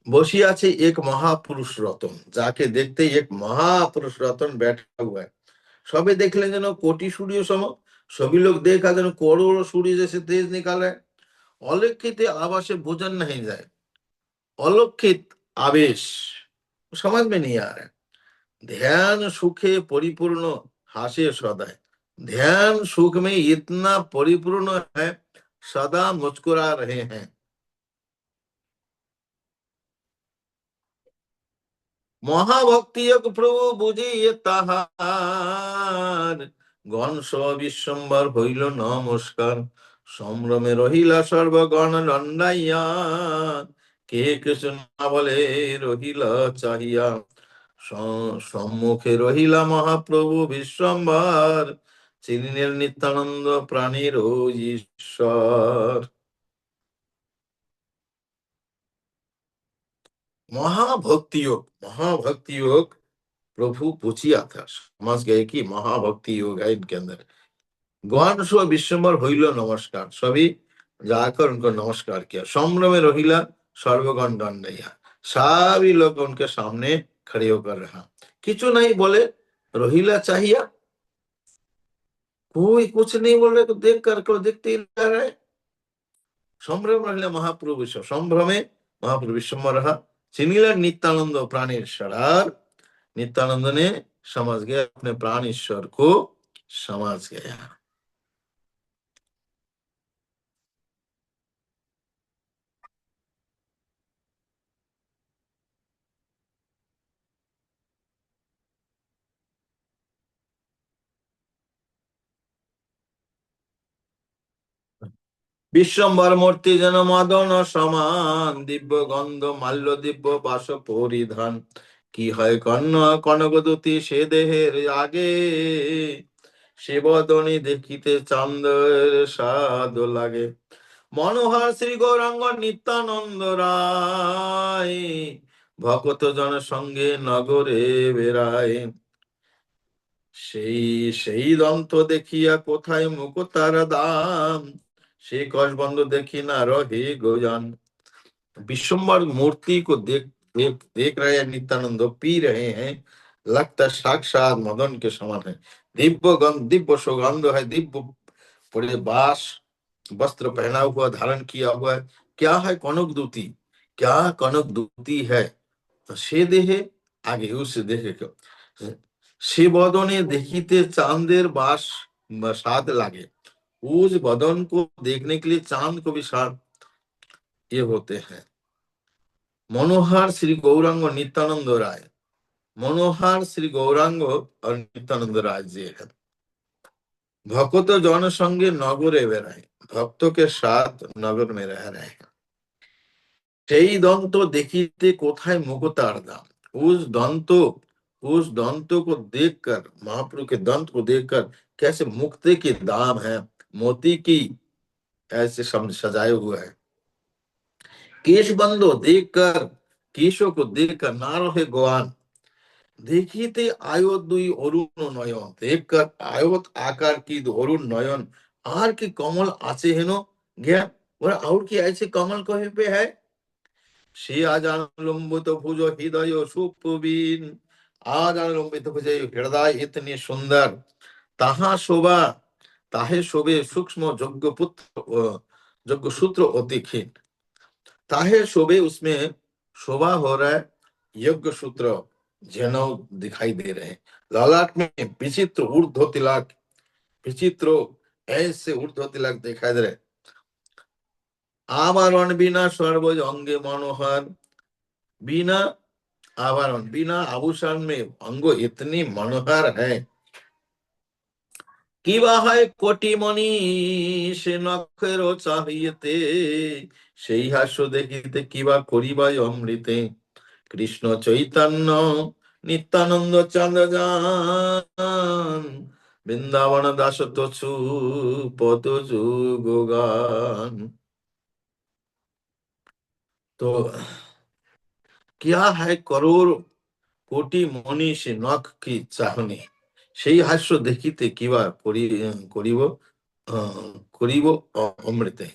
बसी आछे एक महापुरुष रतन, जाके देखते ही एक महापुरुष रतन बैठा हुआ है। सबे देखलें जेन कोटि सूर्य सम, सभी लोग देखा जेन करोड़ों सूर्य जैसे तेज निकाल रहे। अलौकित आवासे भोजन नहीं जाए, अलौकित आवेश समझ में नहीं आ रहा है। ध्यान सुखे परिपूर्ण हासे सदा, ध्यान सुख में इतना परिपूर्ण है, सदा मुस्कुरा रहे हैं। महाभक्ति योग प्रभु बुझिए ताहार, गण सब विश्वम्बर हইল नमस्कार। সম্ভ্রমে রহিলা সর্বগণ দণ্ডাইয়া, কে কিছু না বলে রহিলা চাহিয়া। সম্মুখে রহিলা মহাপ্রভু বিশ্বম্বর, চিনিলেন নিত্যানন্দ প্রাণীর ঈশ্বর। महाभक्ति योग प्रभु पूछिया था, समझ गए कि महाभक्ति योग है इनके अंदर। गौन सो विश्वम्बर हইল नमस्कार, सभी जाकर उनको नमस्कार किया। संभ्रमे रोहिला सर्वगण दंडैया, सभी लोग उनके सामने खड़े होकर रहा, किचु नहीं बोले। रोहिला चाहिए, कोई कुछ नहीं बोल रहे, तो देख कर को देखते ही रह रहे। संभ्रम रहिला महाप्रभु विश्व, संभ्रमे महाप्रभु विश्व रहा। चिनिला नित्यानंद प्राणेश्वर, नित्यानंद ने समझ गया, अपने प्राण ईश्वर को समझ गया। विश्वम्बर मूर्ति जन मदन समान, दिव्य गंध माल्य दिव्य बास परिधान, কি হয় কন্যা কনকদূতি সে দেহের আগে, সে বদনে দেখিতে চাঁদের স্বাদ লাগে। মনোহর শ্রী গৌরাঙ্গ নিত্যানন্দ রায়, ভকত জন সঙ্গে নগরে বেড়ায়। সেই সেই দন্ত দেখিয়া কোথায় মুখ তার দাম, से कौश बंद देखी ना रहे गोजान। विश्वम्बर मूर्ति को देख रहे हैं, नित्यानंद पी रहे हैं, लगता साक्षात मदन के समान है। दिव्य गंध, दिव्य सुगंध है, दिव्य पूरे बास वस्त्र पहना हुआ, धारण किया हुआ है। क्या है? कनक दूती। क्या कनक दूती है? तो से देहे आगे उस देहे को से बदने देखिते चांदेर बास साथ लागे। उस बदन को देखने के लिए चांद को भी साथ ये होते हैं। मनोहर श्री गौरांग नित्यानंद राय, मनोहर श्री गौरांग और नित्यानंद राय जी है। भक्त जन संगे नगरे बेराए, भक्तों के साथ नगर में रह रहे हैं। সেই দন্ত দেখিতে কোথায় মুকুতার দাম, उस दंत को देखकर, महाप्रभु के दंत को देखकर कैसे मुक्ति के दाम है, मोती की ऐसे सजाए हुए है। केश बंदो देखकर, केशों को देखकर ना रहे गोआन, দেখিতে আয়ত দুই অরুণ নয়ন, देखकर आयत आकार की অরুণ নয়ন, আর কি কমল আছে হেন জ্ঞান। और और কি ऐसे कमल कहे पे है। সে আজান লম্বিত ভুজ হৃদয় সুপ্রবীণ, আজান লম্বিত ভুজ হৃদয় ইতনি সুন্দর, তাহা শোভা তাহে শোভে सूक्ष्म যজ্ঞ পুত্র যজ্ञ सूत्र অতি ক্ষীণ। ताहे शोभे, उसमें शोभा हो रहा है, यज्ञ सूत्र जनेऊ दिखाई दे रहे हैं। ललाट में विचित्र ऊर्ध्व तिलक, विचित्र ऐसे ऊर्ध्व तिलक दिखाई दे रहे। आवरण बिना सर्वज अंगे मनोहर, बिना आवरण, बिना आभूषण में अंग इतनी मनोहर है। কিবা হয় কোটিমণি সে নক্ষের চাহিতে, সেই হাস্য দেখিতে কিবা করিবাই অমৃতে। কৃষ্ণ চৈতন্য নিত্যানন্দ চাঁদ যান, বৃন্দাবন দাস তছু পদ যুগ গান। तो क्या है करोड़ कोटि मणि से नख की चाहनी, সেই হাস্য দেখিতে কিবা করিব করিব অমৃতে।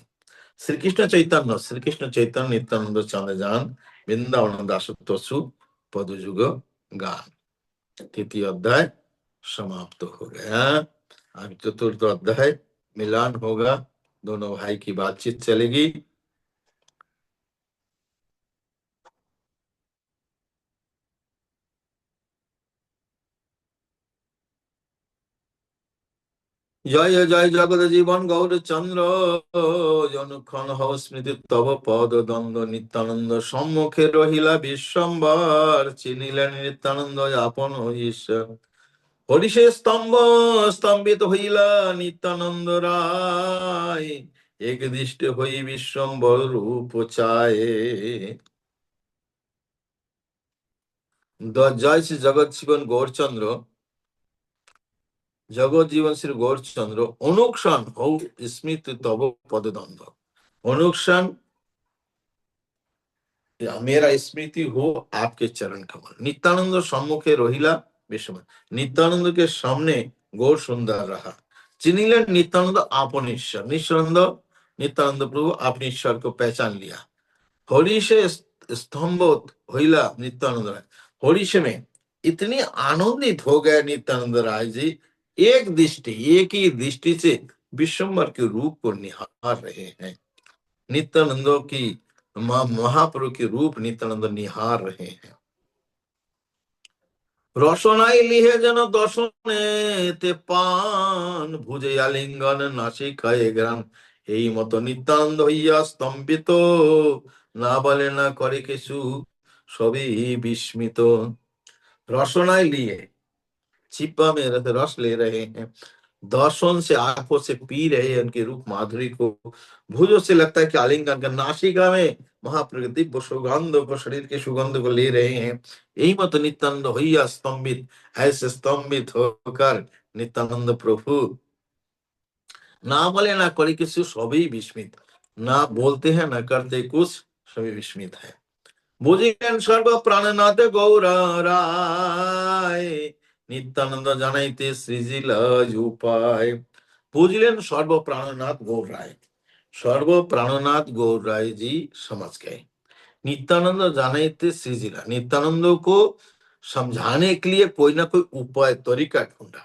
শ্রীকৃষ্ণ চৈতন্য, শ্রীকৃষ্ণ চৈতন্য নিত্যানন্দ চাঁদে যান, বৃন্দাবন दासत्वसु पदयुग गान। तृतीय अध्याय समाप्त हो गया। अब चतुर्थ अध्याय मिलान होगा, दोनों भाई की बातचीत चलेगी। জয় জয় জগৎ জীবন গৌর চন্দ্র, জনক্ষণ হও স্মৃতি তব পদ দ্বন্দ্ব। নিত্যানন্দ সম্মুখে রহিলা বিশ্বম্বর, চিনিলেন নিত্যানন্দ আপন ঈশ্বর। হরিষে স্তম্ভিত হইলা নিত্যানন্দ রায়, এক দৃষ্টে হই বিশ্বম্বর রূপ চায়। জয় শ্রী জগৎ জীবন গৌরচন্দ্র, जगत जीवन श्री गौरचंद्र अनुक्षण हो स्मृति तब पदद्वंद। अनुक्षण मेरा स्मृति हो आपके चरण कमल। नित्यानंद सम्मुखे रोहिला विश्व, नित्यानंद के सामने गौर सुंदर रहा। चिनिलेन नित्यानंद आपन ईश्वर, नित्यानंद नित्यानंद प्रभु अपने ईश्वर को पहचान लिया। होली से स्तंभ होइला नित्यानंद राय। होली से में इतनी आनंदित हो गए नित्यानंद राय जी, एक ही दृष्टि से विश्वम्भर के रूप को निहार रहे हैं। नित्यानंदों की महाप्रभु के रूप नित्यानंद निहार रहे हैं। রসনাই লিহে যেন দর্শনেতে পান, ভুজে আলিঙ্গন নাসিকায় গ্রাম। এই মতো নিত্যানন্দ হইয়া স্তম্ভিত, না বলে না করে কিছু, সবই বিস্মিত। রসনাই লিয়ে, चिप्पा में रस ले रहे हैं, दर्शन से आंखों से पी रहे हैं उनके रूप माधुरी को। भुजों से लगता है कि आलिंगन का, नासिका में महाप्रभु दिव्य सुगंध को, शरीर के सुगंध को ले रहे हैं। यही मत नित्यानंद होइया स्तंभित, ऐसे स्तंभित होकर नित्यानंद प्रभु ना बोले ना करे किसी, सभी विस्मित। ना बोलते हैं ना करते कुछ, सभी विस्मित है। বুঝিলেন সর্ব প্রাণনাথ গৌরা রায়, নিত্যানন্দ জানাইতে সৃজিল উপায়। বুঝলেন सर्व प्राणनाथ गौर राय, सर्व प्राणनाथ गौर राय जी समझ गए। नित्यानंद जानाइते सृजिला, नित्यानंद को समझाने के लिए कोई ना कोई उपाय तरीका ढूंढा।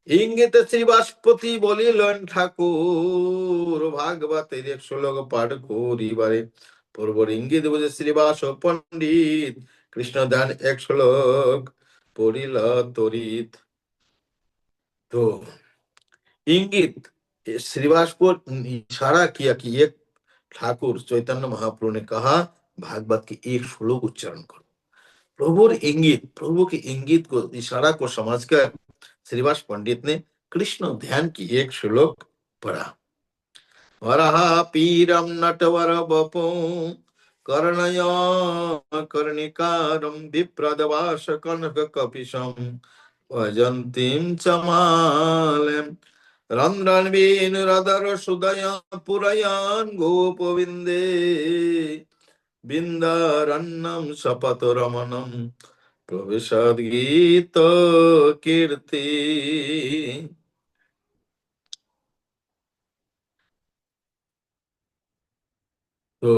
इंगित श्रीवासपति বলিলেন ঠাকুর, ভাগবতের 1 শ্লোক পাঠ করিবারে। পূর্বর ইঙ্গিত বুঝে শ্রীবাস পণ্ডিত, কৃষ্ণ ধ্যান 1 শ্লোক পড়িল তরিত। तो इंगित श्रीवास को इशारा किया कि एक ठाकुर चैतन्य महाप्रभु ने कहा भागवत की 1 श्लोक उच्चारण करो। प्रभु के इंगित को, इशारा को समझकर श्रीवास पंडित ने कृष्ण ध्यान की 1 श्लोक पढ़ा। वरहा पीरम नटवर बपो, कर्णय कर्णिकारम विप्रदवास कनक कपिशम, वजंतीम चमालम। रंध्रन रदर सुदया पुरयान गोपविंदे, बिंदारण्यम सपत रमणम, प्रविशद गीत कीर्ति। तो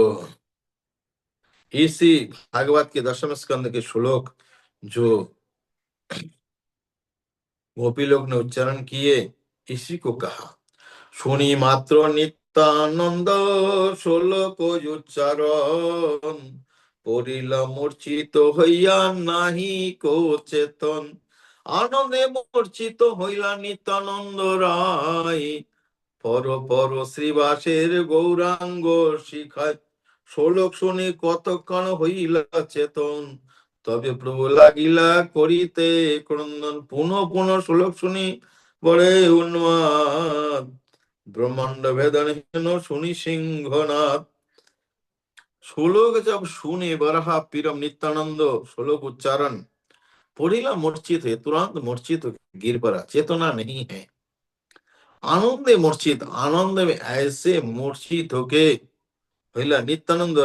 इसी भागवत के 10वें स्कंद के श्लोक जो गोपी लोग ने उच्चारण किए, इसी को कहा। सुनी मात्र नित्यानंद श्लोक उच्चारण, पड़िल मूर्छित हইয়া নাহি কো চেতন। আনন্দে মূর্ছিত হইলা নিত্যানন্দ রায়, পর পর শ্রীবাসের গৌরাঙ্গ শিখায়। শ্লোক শুনি কতক্ষণ হইলা চেতন, তবে প্রভু লাগিলা করিতে ক্রন্দন। পুনঃ পুনঃ শ্লোক শুনি বড়ে উন্মাদ, ब्रह्मांड वेदन सुनी सिंहनाथ। श्लोक जब सुने बरहा पीरम नित्यानंद श्लोक उच्चारण, पढ़िला मूर्छित है, तुरंत मूर्छित गिर पड़ा, चेतना नहीं है। आनंदे मूर्छित, आनंद में ऐसे मूर्छित होके पहला नित्यानंद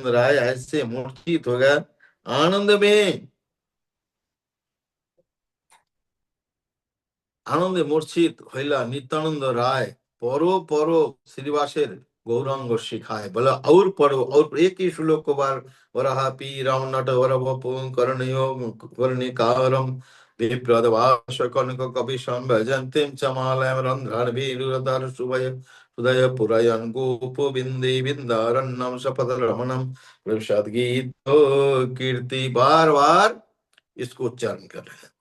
राय ऐसे मूर्छित हो गया आनंद में। आनंदे मूर्छित हইলা नित्यानंद राय, परो परो श्रीवासेर गौरांग शिखाए। बोला और पढ़ो, और एक ही श्लोक को बार वरहा पीरम नट वरवपुं कर्णयो कर्णिकारम, विप्रदवास कनक कपिशं, भजन्तीं चमालयं रन्ध्राणवीरुरधर सुभय सुदय पुरयन् गोपविन्दे बिन्दारण्यं सपदरमणं, प्रसाद गीत कीर्ति। बार बार इसको उच्चारण कर रहे हैं।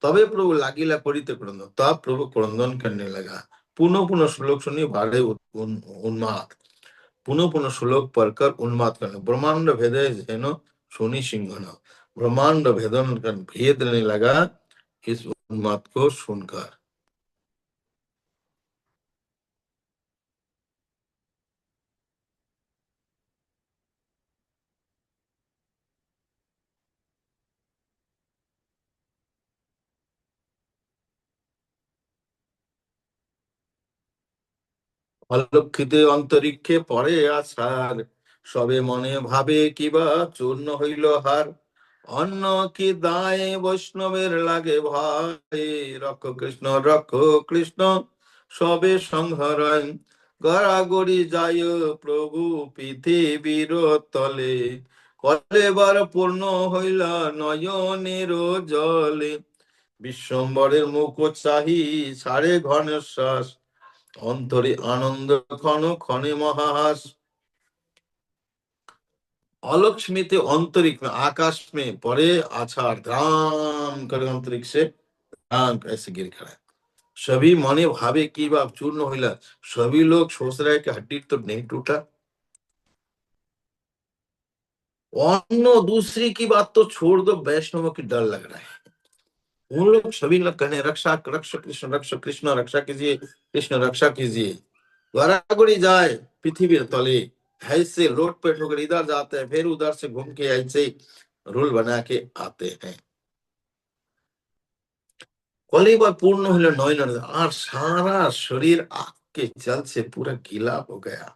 तबे प्रभु लागिला करिते क्रंदन, तब प्रभु क्रंदन करने लगा। पुनः पुनः श्लोक सुनी भाड़े उन्माद, पुनः पुनः श्लोक पढ़कर उन्माद करने। ब्रह्मांड भेदे जेनो सुनी सिंहन, ब्रह्मांड भेदन कर भेदने लगा इस उन्माद को सुनकर। অলক্ষিতে অন্তরিক্ষে পরে আছার, সবে মনে ভাবে কিবা চূর্ণ হইল হার। অন্য কি দায় বৈষ্ণবের লাগে ভাই, রক্ষ কৃষ্ণ সবে সংহরায়। গড়াগড়ি যায় প্রভু পৃথিবীর তলে, কলেবার পূর্ণ হইলা নয়নের জলে, বিশ্বম্বরের মুখ চাহি ছাড়ে ঘন শ্বাস, অন্তরে আনন্দ ক্ষণ ক্ষণে মহাহাস। अलग स्मित अंतरिक्ष में, आकाश में पड़े आछाड़ धाम करे अंतरिक्ष से धाम ऐसे गिर खड़ा है। सभी मने भावे की बात चूर्ण होइला, सभी लोग सोच रहे कि हड्डी तो नहीं टूटा। अन्य दूसरी की बात तो छोड़ दो, वैष्णवों की डर लग रहा है। उन लोग सभी लोग कहने रक्षा रक्षा कृष्ण रक्षा कीजिए, कृष्ण रक्षा कीजिए। गड़ागड़ी जाए पृथ्वी तले, ऐसे लोट पेट होकर इधर जाते हैं, फिर उधर से घूम के ऐसे रूल बना के आते हैं। कलिबा पूर्ण हलो नयन, और सारा शरीर आग के जल से पूरा गीला हो गया।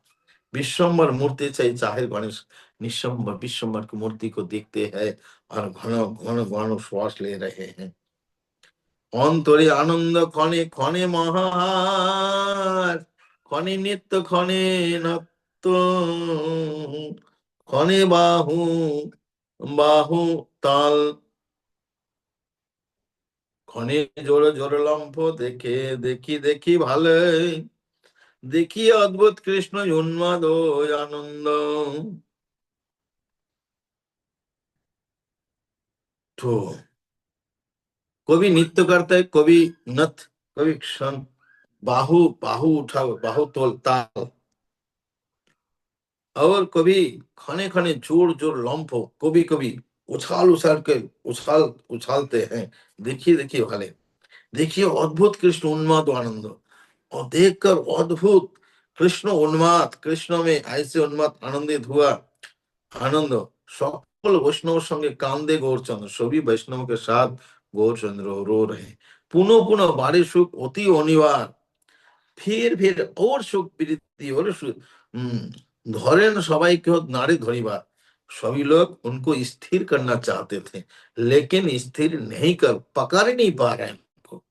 विश्वम्बर मूर्ति चाहिए, चाहे गणेश निशंबर विश्वम्बर की मूर्ति को देखते हैं और घन घन घन श्वास ले रहे हैं। अंतरे आनंद क्षणे क्षणे महार, क्षणे नित्य क्षणे नत्य, क्षणे बाहु बाहु ताल, ক্ষণে জোরে জোরে লম্ফ দেখে দেখি দেখি ভালো, দেখি অদ্ভুত কৃষ্ণ উন্মাদ আনন্দ। तो कभी नृत्य करता है, कभी नथ, कभी क्षण बाहु बाहु उठाओ बाहु तोल ताल, और कभी खने खने जोर जोर लंफ, कभी कभी उछाल उछाल के उछाल उछालते हैं। देखिए देखिए भाले, देखिए अद्भुत कृष्ण उन्माद आनंद, और देखकर अद्भुत कृष्ण उन्माद, कृष्ण में ऐसे उन्माद आनंदित हुआ आनंद। সকল বৈষ্ণবের সঙ্গে কান্দে গৌরচন্দ্র, সবই বৈষ্ণব के साथ गौरचंद्र रो रहे। पुनः पुनः बारे सुख অতি অনিবার, फिर और सुख বৃদ্ধি और ধরেন সবাইকে নাড়ে ধরিবার। सभी लोग उनको स्थिर करना चाहते थे, लेकिन स्थिर नहीं कर पकड़ नहीं पा रहे उनको।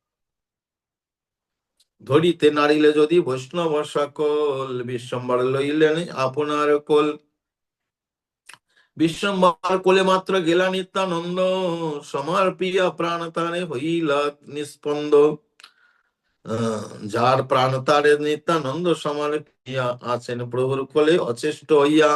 ধরিতে নারিলে যদি বৈষ্ণব সকল, বিশ্বম্বর লইলেন আপনার কোল। বিশ্বম্বর কোলে মাত্র গেলা নিত্যানন্দ, সমর্পিয়া প্রাণ তারে হইলা নিস্পন্দ। যার প্রাণ তারে নিত্যানন্দ সমর্পিয়া আছেন প্রভুর কোলে অচেষ্ট হইয়া,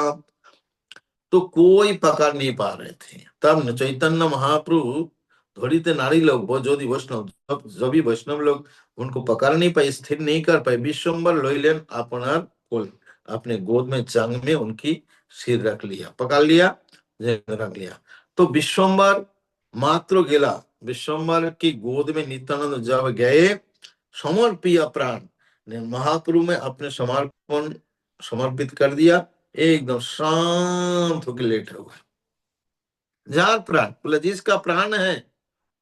तो कोई पकड़ नहीं पा रहे थे। तब न चैतन्य महाप्रभु धड़ीते नारी लोग जो वैष्णव, जो भी वैष्णव लोग उनको पकड़ नहीं पाए, स्थिर नहीं कर पाए, विश्वम्बर लोइलेन अपना कोल, अपने गोद में चांग में उनकी सिर रख लिया, पकड़ लिया, रख लिया। तो विश्वम्बर मात्र गेला, विश्वम्बर की गोद में नित्यानंद जब गए, समर्पिया प्राण ने महाप्रभु में अपने समर्पण समर्पित कर दिया, एकदम शांत होकर लेटे हुए। जार प्राण बोले जिसका प्राण है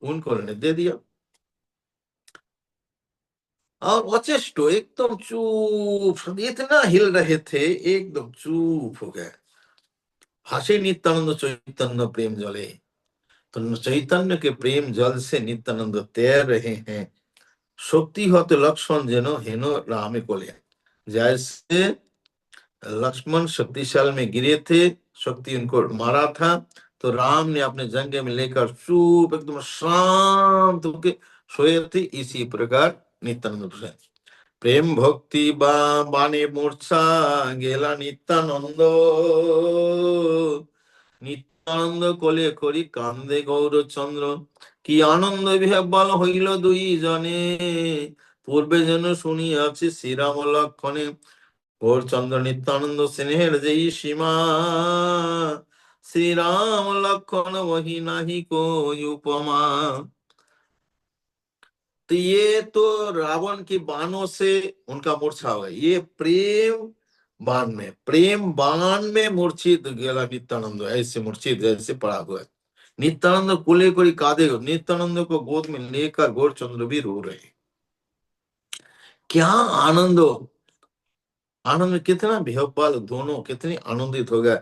उनको उन्होंने दे दिया, और वचेष्टो एकदम चुप, इतना हिल रहे थे एकदम चुप हो गए। हासे नित्यानंद चैतन्य प्रेम जले, तो चैतन्य के प्रेम जल से नित्यानंद तैर रहे हैं। शक्ति होते लक्ष्मण जेनो हेनो रामे कोले, जैसे लक्ष्मण शक्तिशाल में गिरे थे, शक्ति उनको मारा था, तो राम ने अपने जंगे में लेकर चुप एकदम शांत होके सोए थे। इसी प्रकार नित्यानंद से प्रेम भक्ति बाने मूर्छा गेला नित्यानंद, नित्यानंद कोले करी कांदे गौरचंद्र, কি আনন্দ বিহ্বল হইল দুই জনে, পূর্বে যেন শুনিয়াছি শ্রীরাম লক্ষণে। गौरचंद्र नित्यानंद स्नेहर जई सीमा, श्री राम लखन वही नाही कोई उपमा। तो ये तो रावण की बाणों से उनका मूर्छा हो गया, ये प्रेम बाण में मूर्छित गेला नित्यानंद, ऐसे मूर्छित जैसे पड़ा हुआ है। नित्यानंद कुले कोई कादे, नित्यानंद को गोद में लेकर गौरचंद्र भी रो रहे। क्या आनंद, आनंद में कितना बेहपाल, दोनों कितने आनंदित हो गए।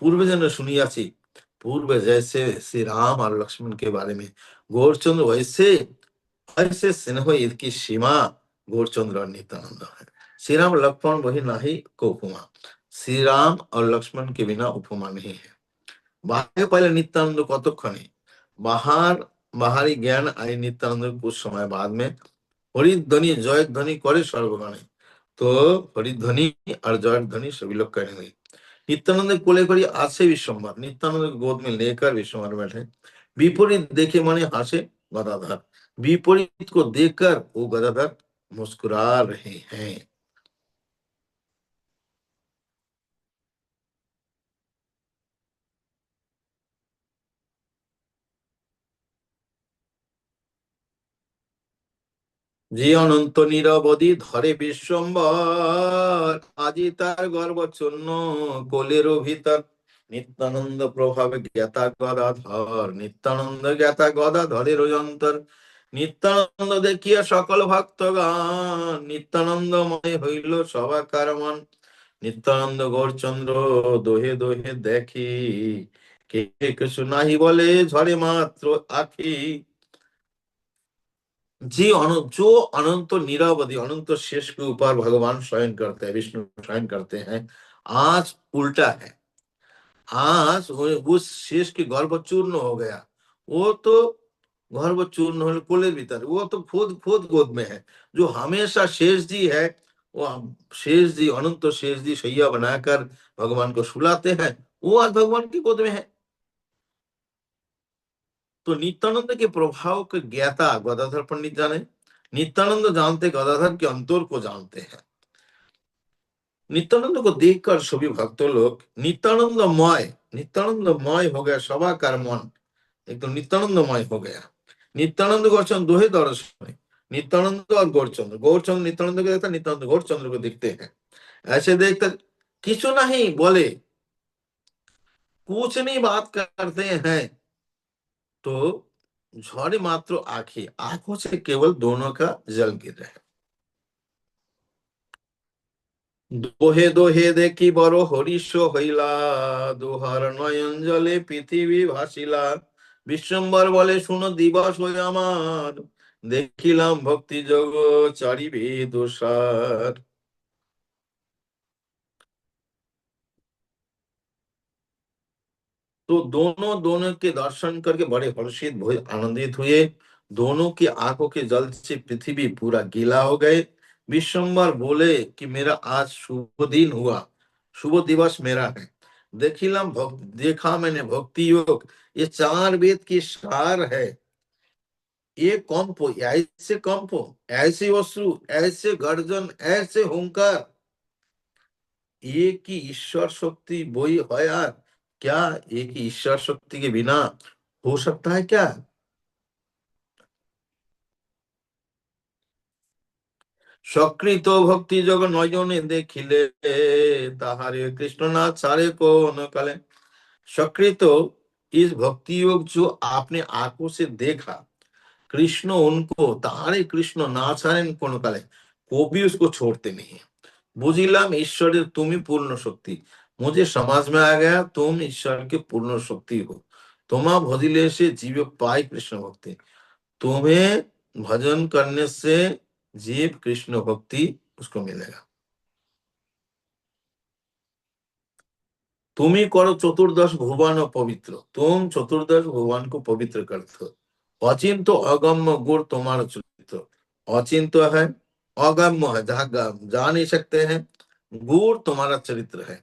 पूर्व जन सुनिया सी, पूर्व जैसे श्री राम और लक्ष्मण के बारे में, गौरचंद्र वैसे ऐसे स्नेह की सीमा गौरचंद्र और नित्यानंद है। श्री राम लक्ष्मण वही नाही को उपमा। श्री राम और लक्ष्मण के बिना उपमा नहीं है। बाहर पहले नित्यानंद कतक्षणे बाहरी ज्ञान आई नित्यानंद कुछ समय बाद में हरिध्वनि जय ध्वनि करे सर्वगणे। तो हरिध्वनि और जय ध्वनि सभी लोग कहने लगे। नित्यानंद कोले करी आसे विश्वम्भर, नित्यानंद को गोद में लेकर विश्वम्भर बैठे। विपरीत देखे माने हंसे गदाधर, विपरीत को देखकर वो गदाधर मुस्कुरा रहे हैं। যে অনন্ত নিরবধি ধরে বিশ্বম্বর, আজি তার গর্ব চূর্ণ কোলেরও ভিতর। নিত্যানন্দ প্রভাবে জ্ঞাতা গদাধর, নিত্যানন্দ জ্ঞাতা গদাধরের যন্তর। নিত্যানন্দ দেখিয়া সকল ভক্তগণ, নিত্যানন্দময় হইল সবাকার মন। নিত্যানন্দ গৌরচন্দ্র দোহে দোহে দেখি, কে কিছু নাহি বলে ঝরে মাত্র আখি। जो अनंत निरावधि अनंत शेष के ऊपर भगवान शयन करते हैं, विष्णु शयन करते हैं, आज उल्टा है। आज उस शेष के गर्भ चूर्ण हो गया। वो तो गर्भ चूर्ण हो कुले भीतर, वो तो खुद खुद गोद में है। जो हमेशा शेष जी है, वो शेष जी अनंत शेष जी शैया बनाकर भगवान को सुलाते हैं, वो आज भगवान की गोद में है। तो नित्यानंद के प्रभाव के ज्ञाता गदाधर पंडित जाने। नित्यानंद जानते गदाधर के अंतर को जानते हैं। नित्यानंद को देखकर सभी भक्तों लोग नित्यानंदमय हो गया सभाकार मन, एकदम नित्यानंदमय हो गया। नित्यानंद गौरचंद्र दोहे दर्शन, नित्यानंद और गौरचंद्र, गौरचंद्र नित्यानंद को देखता, नित्यानंद गौरचंद्र को देखते हैं। ऐसे देखते किचु नहीं बोले, कुछ नहीं बात करते हैं, तो झड़े मात्र आंखों से केवल दोनों का जल गिर रहा है। दोहे दोहे देखी बड़ो हरिष हईला, दोहार नयन जले पृथ्वी भासिला। विश्वम्बर बोले सुनो दिवस हो आमार, देखिलाम भक्ति जग चारिभे दोषार। तो दोनों दोनों के दर्शन करके बड़े हर्षित आनंदित हुए। दोनों की आंखों के जल से पृथ्वी पूरा गीला हो गए। विश्वम्बर बोले कि मेरा आज शुभ दिन हुआ, शुभ दिवस मेरा है। देखा मैंने भक्ति योग, ये चार वेद की सार है। ये कंपो, ऐसे कंपो, ऐसे वस्तु, ऐसे गर्जन, ऐसे हुंकार, एक ही ईश्वर शक्ति वही है यार। क्या एक ही ईश्वर शक्ति के बिना हो सकता है क्या? सक्रित भक्ति जग नयने देखिले, ताहारे कृष्ण नाथ सारे को न कले। सक्रित इस भक्ति योग जो आपने आंखों से देखा, कृष्ण उनको ताहारे कृष्ण ना छाड़ेन कोनो काले, को भी उसको छोड़ते नहीं। बुझिलाम ईश्वर तुम ही पूर्ण शक्ति, मुझे समझ में आ गया तुम ईश्वर के पूर्ण शक्ति हो। तुम्हा भजिले से जीव पाए कृष्ण भक्ति, तुम्हें भजन करने से जीव कृष्ण भक्ति उसको मिलेगा। तुम ही करो चतुर्दश भुवन पवित्र, तुम चतुर्दश भुवन को पवित्र करते हो। अचिंत्य अगम्य गुण तुम्हारा चरित्र, अचिंत्य है, अगम्य है, जा नहीं सकते हैं, गुण तुम्हारा चरित्र है।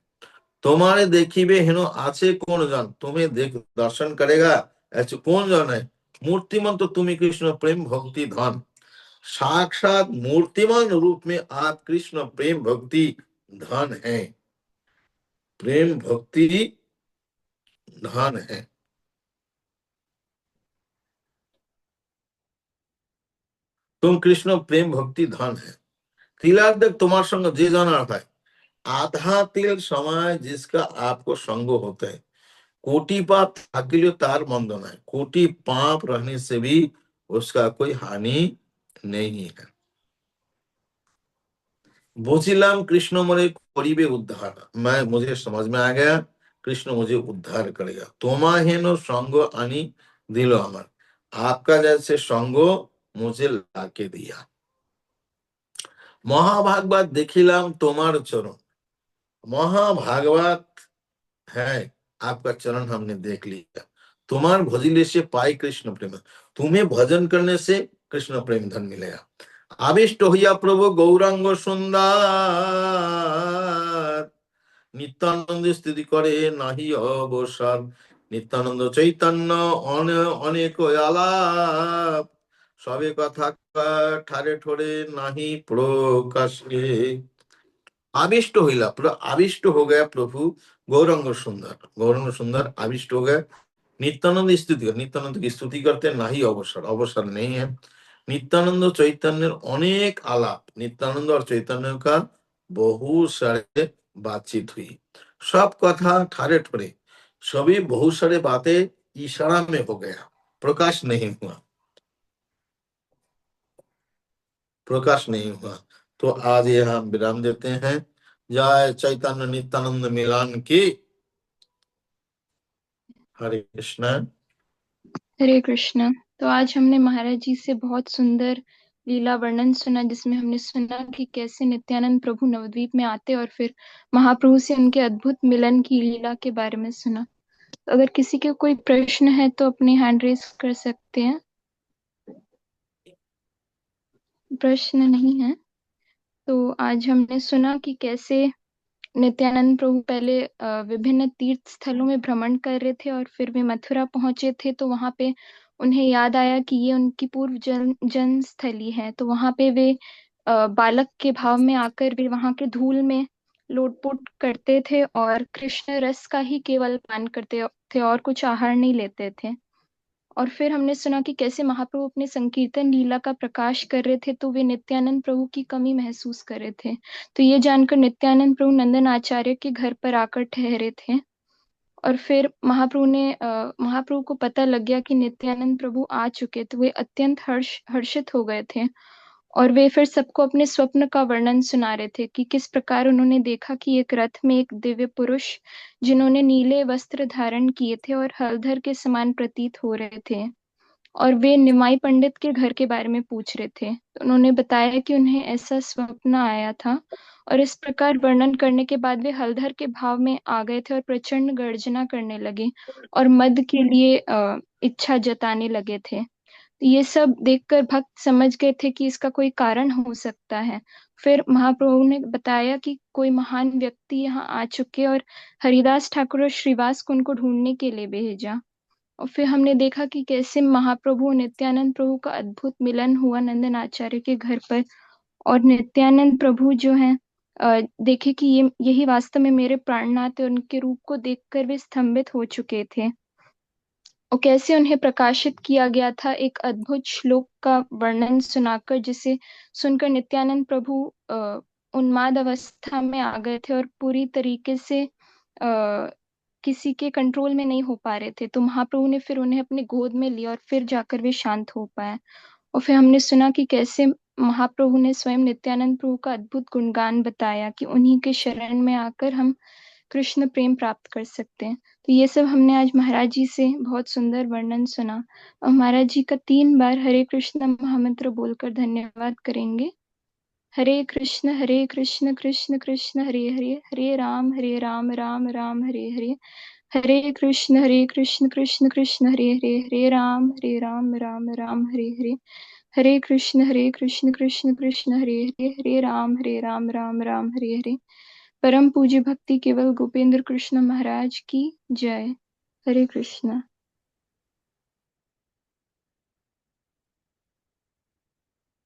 तुम्हारे देखिबे हेनो आछे कौन जन, तुम्हें देख दर्शन करेगा ऐसे कौन जन है। मूर्तिमान तो तुम्ही कृष्ण प्रेम भक्ति धन, साक्षात मूर्तिमान रूप में आप कृष्ण प्रेम भक्ति धन है, प्रेम भक्ति धन है। तुम कृष्ण प्रेम भक्ति धन है। तिलार्थ तुम्हार संग जे जाना है, आधा तिल समय जिसका आपको संग होता है, कोटि पाप थाकिलो तार मंद है, कोटि पाप रहने से भी उसका कोई हानि नहीं है। बुझिलाम कृष्ण मोरे करिबे उद्धार, मैं मुझे समझ में आ गया कृष्ण मुझे उद्धार करेगा। तोमा हेनो संग आनी दिलो अमर, आपका जैसे संग मुझे लाके दिया। महाभागवत देखिलाम तुम्हार चरण, महाभागवत है आपका चरण हमने देख लिया, तुम्हार भजिले से पाई कृष्ण प्रेम, तुम्हें भजन करने से कृष्ण प्रेम धन मिलेगा। आविष्ट होइया प्रभु गौरांग सुंदर, नित्यानंद स्थिति करे नाहि अवसाद, नित्यानंद चैतन्य अनेक आलाप, सबे कथा ठारे ठोरे नाहि प्रकाशे। आविष्ट होइला, पूरा आविष्ट हो गया प्रभु गौरांग सुंदर, गौरांग सुंदर आविष्ट हो गए। नित्यानंद स्तुति कर, नित्यानंद की स्तुति करते नहीं, अवसर अवसर नहीं है। नित्यानंद चैतन्य अनेक आलाप, नित्यानंद और चैतन्य का बहुत सारे बातचीत हुई, सब कथा ठारे ठोरे, सभी बहुत सारे बातें इशारा में हो गया, प्रकाश नहीं हुआ, प्रकाश नहीं हुआ। तो आज यहाँ विराम देते हैं। जय चैतन्य नित्यानंद मिलान की। हरे कृष्ण। हरे कृष्ण। तो आज हमने महाराज जी से बहुत सुंदर लीला वर्णन सुना, जिसमें हमने सुना कि कैसे नित्यानंद प्रभु नवद्वीप में आते और फिर महाप्रभु से उनके अद्भुत मिलन की लीला के बारे में सुना। तो अगर किसी के कोई प्रश्न है तो अपनी हैंड रेज कर सकते हैं। प्रश्न नहीं है। तो आज हमने सुना कि कैसे नित्यानंद प्रभु पहले विभिन्न तीर्थ स्थलों में भ्रमण कर रहे थे और फिर वे मथुरा पहुंचे थे। तो वहां पे उन्हें याद आया कि ये उनकी पूर्व जन्म स्थली है। तो वहां पे वे बालक के भाव में आकर वे वहां के धूल में लोटपोट करते थे और कृष्ण रस का ही केवल पान करते थे और कुछ आहार नहीं लेते थे। और फिर हमने सुना कि कैसे महाप्रभु अपने संकीर्तन लीला का प्रकाश कर रहे थे तो वे नित्यानंद प्रभु की कमी महसूस कर रहे थे। तो ये जानकर नित्यानंद प्रभु नंदन आचार्य के घर पर आकर ठहरे थे। और फिर महाप्रभु को पता लग गया कि नित्यानंद प्रभु आ चुके, तो वे अत्यंत हर्षित हो गए थे। और वे फिर सबको अपने स्वप्न का वर्णन सुना रहे थे कि किस प्रकार उन्होंने देखा कि एक रथ में एक दिव्य पुरुष, जिन्होंने नीले वस्त्र धारण किए थे और हलधर के समान प्रतीत हो रहे थे, और वे निमाई पंडित के घर के बारे में पूछ रहे थे। तो उन्होंने बताया कि उन्हें ऐसा स्वप्न आया था। और इस प्रकार वर्णन करने के बाद वे हलधर के भाव में आ गए थे और प्रचंड गर्जना करने लगे और मद के लिए इच्छा जताने लगे थे। तो ये सब देखकर भक्त समझ गए थे कि इसका कोई कारण हो सकता है। फिर महाप्रभु ने बताया कि कोई महान व्यक्ति यहाँ आ चुके और हरिदास ठाकुर और श्रीवास को उनको ढूंढने के लिए भेजा। और फिर हमने देखा कि कैसे महाप्रभु नित्यानंद प्रभु का अद्भुत मिलन हुआ नंदन आचार्य के घर पर। और नित्यानंद प्रभु जो हैं, देखे कि ये यही वास्तव में मेरे प्राणनाथ है। उनके रूप को देखकर वे स्तंभित हो चुके थे और कैसे उन्हें प्रकाशित किया गया था एक अद्भुत श्लोक का वर्णन सुनाकर, जिसे सुनकर नित्यानंद प्रभु उन्माद अवस्था में आ गए थे और पूरी तरीके से किसी के कंट्रोल में नहीं हो पा रहे थे। तो महाप्रभु ने फिर उन्हें अपने गोद में लिया और फिर जाकर वे शांत हो पाए। और फिर हमने सुना कि कैसे महाप्रभु ने स्वयं नित्यानंद प्रभु का अद्भुत गुणगान बताया कि उन्हीं के शरण में आकर हम कृष्ण प्रेम प्राप्त कर सकते हैं। तो ये सब हमने आज महाराज जी से बहुत सुंदर वर्णन सुना। और महाराज जी का 3 बार हरे कृष्ण महामंत्र बोलकर धन्यवाद करेंगे। हरे कृष्ण कृष्ण कृष्ण हरे हरे, हरे राम राम राम हरे हरे, हरे कृष्ण कृष्ण कृष्ण हरे हरे, हरे राम राम राम हरे हरे, हरे कृष्ण कृष्ण कृष्ण हरे हरे, हरे राम राम राम हरे हरे। परम पूज्य भक्ति केवल गोपेंद्र कृष्ण महाराज की जय। हरे कृष्ण।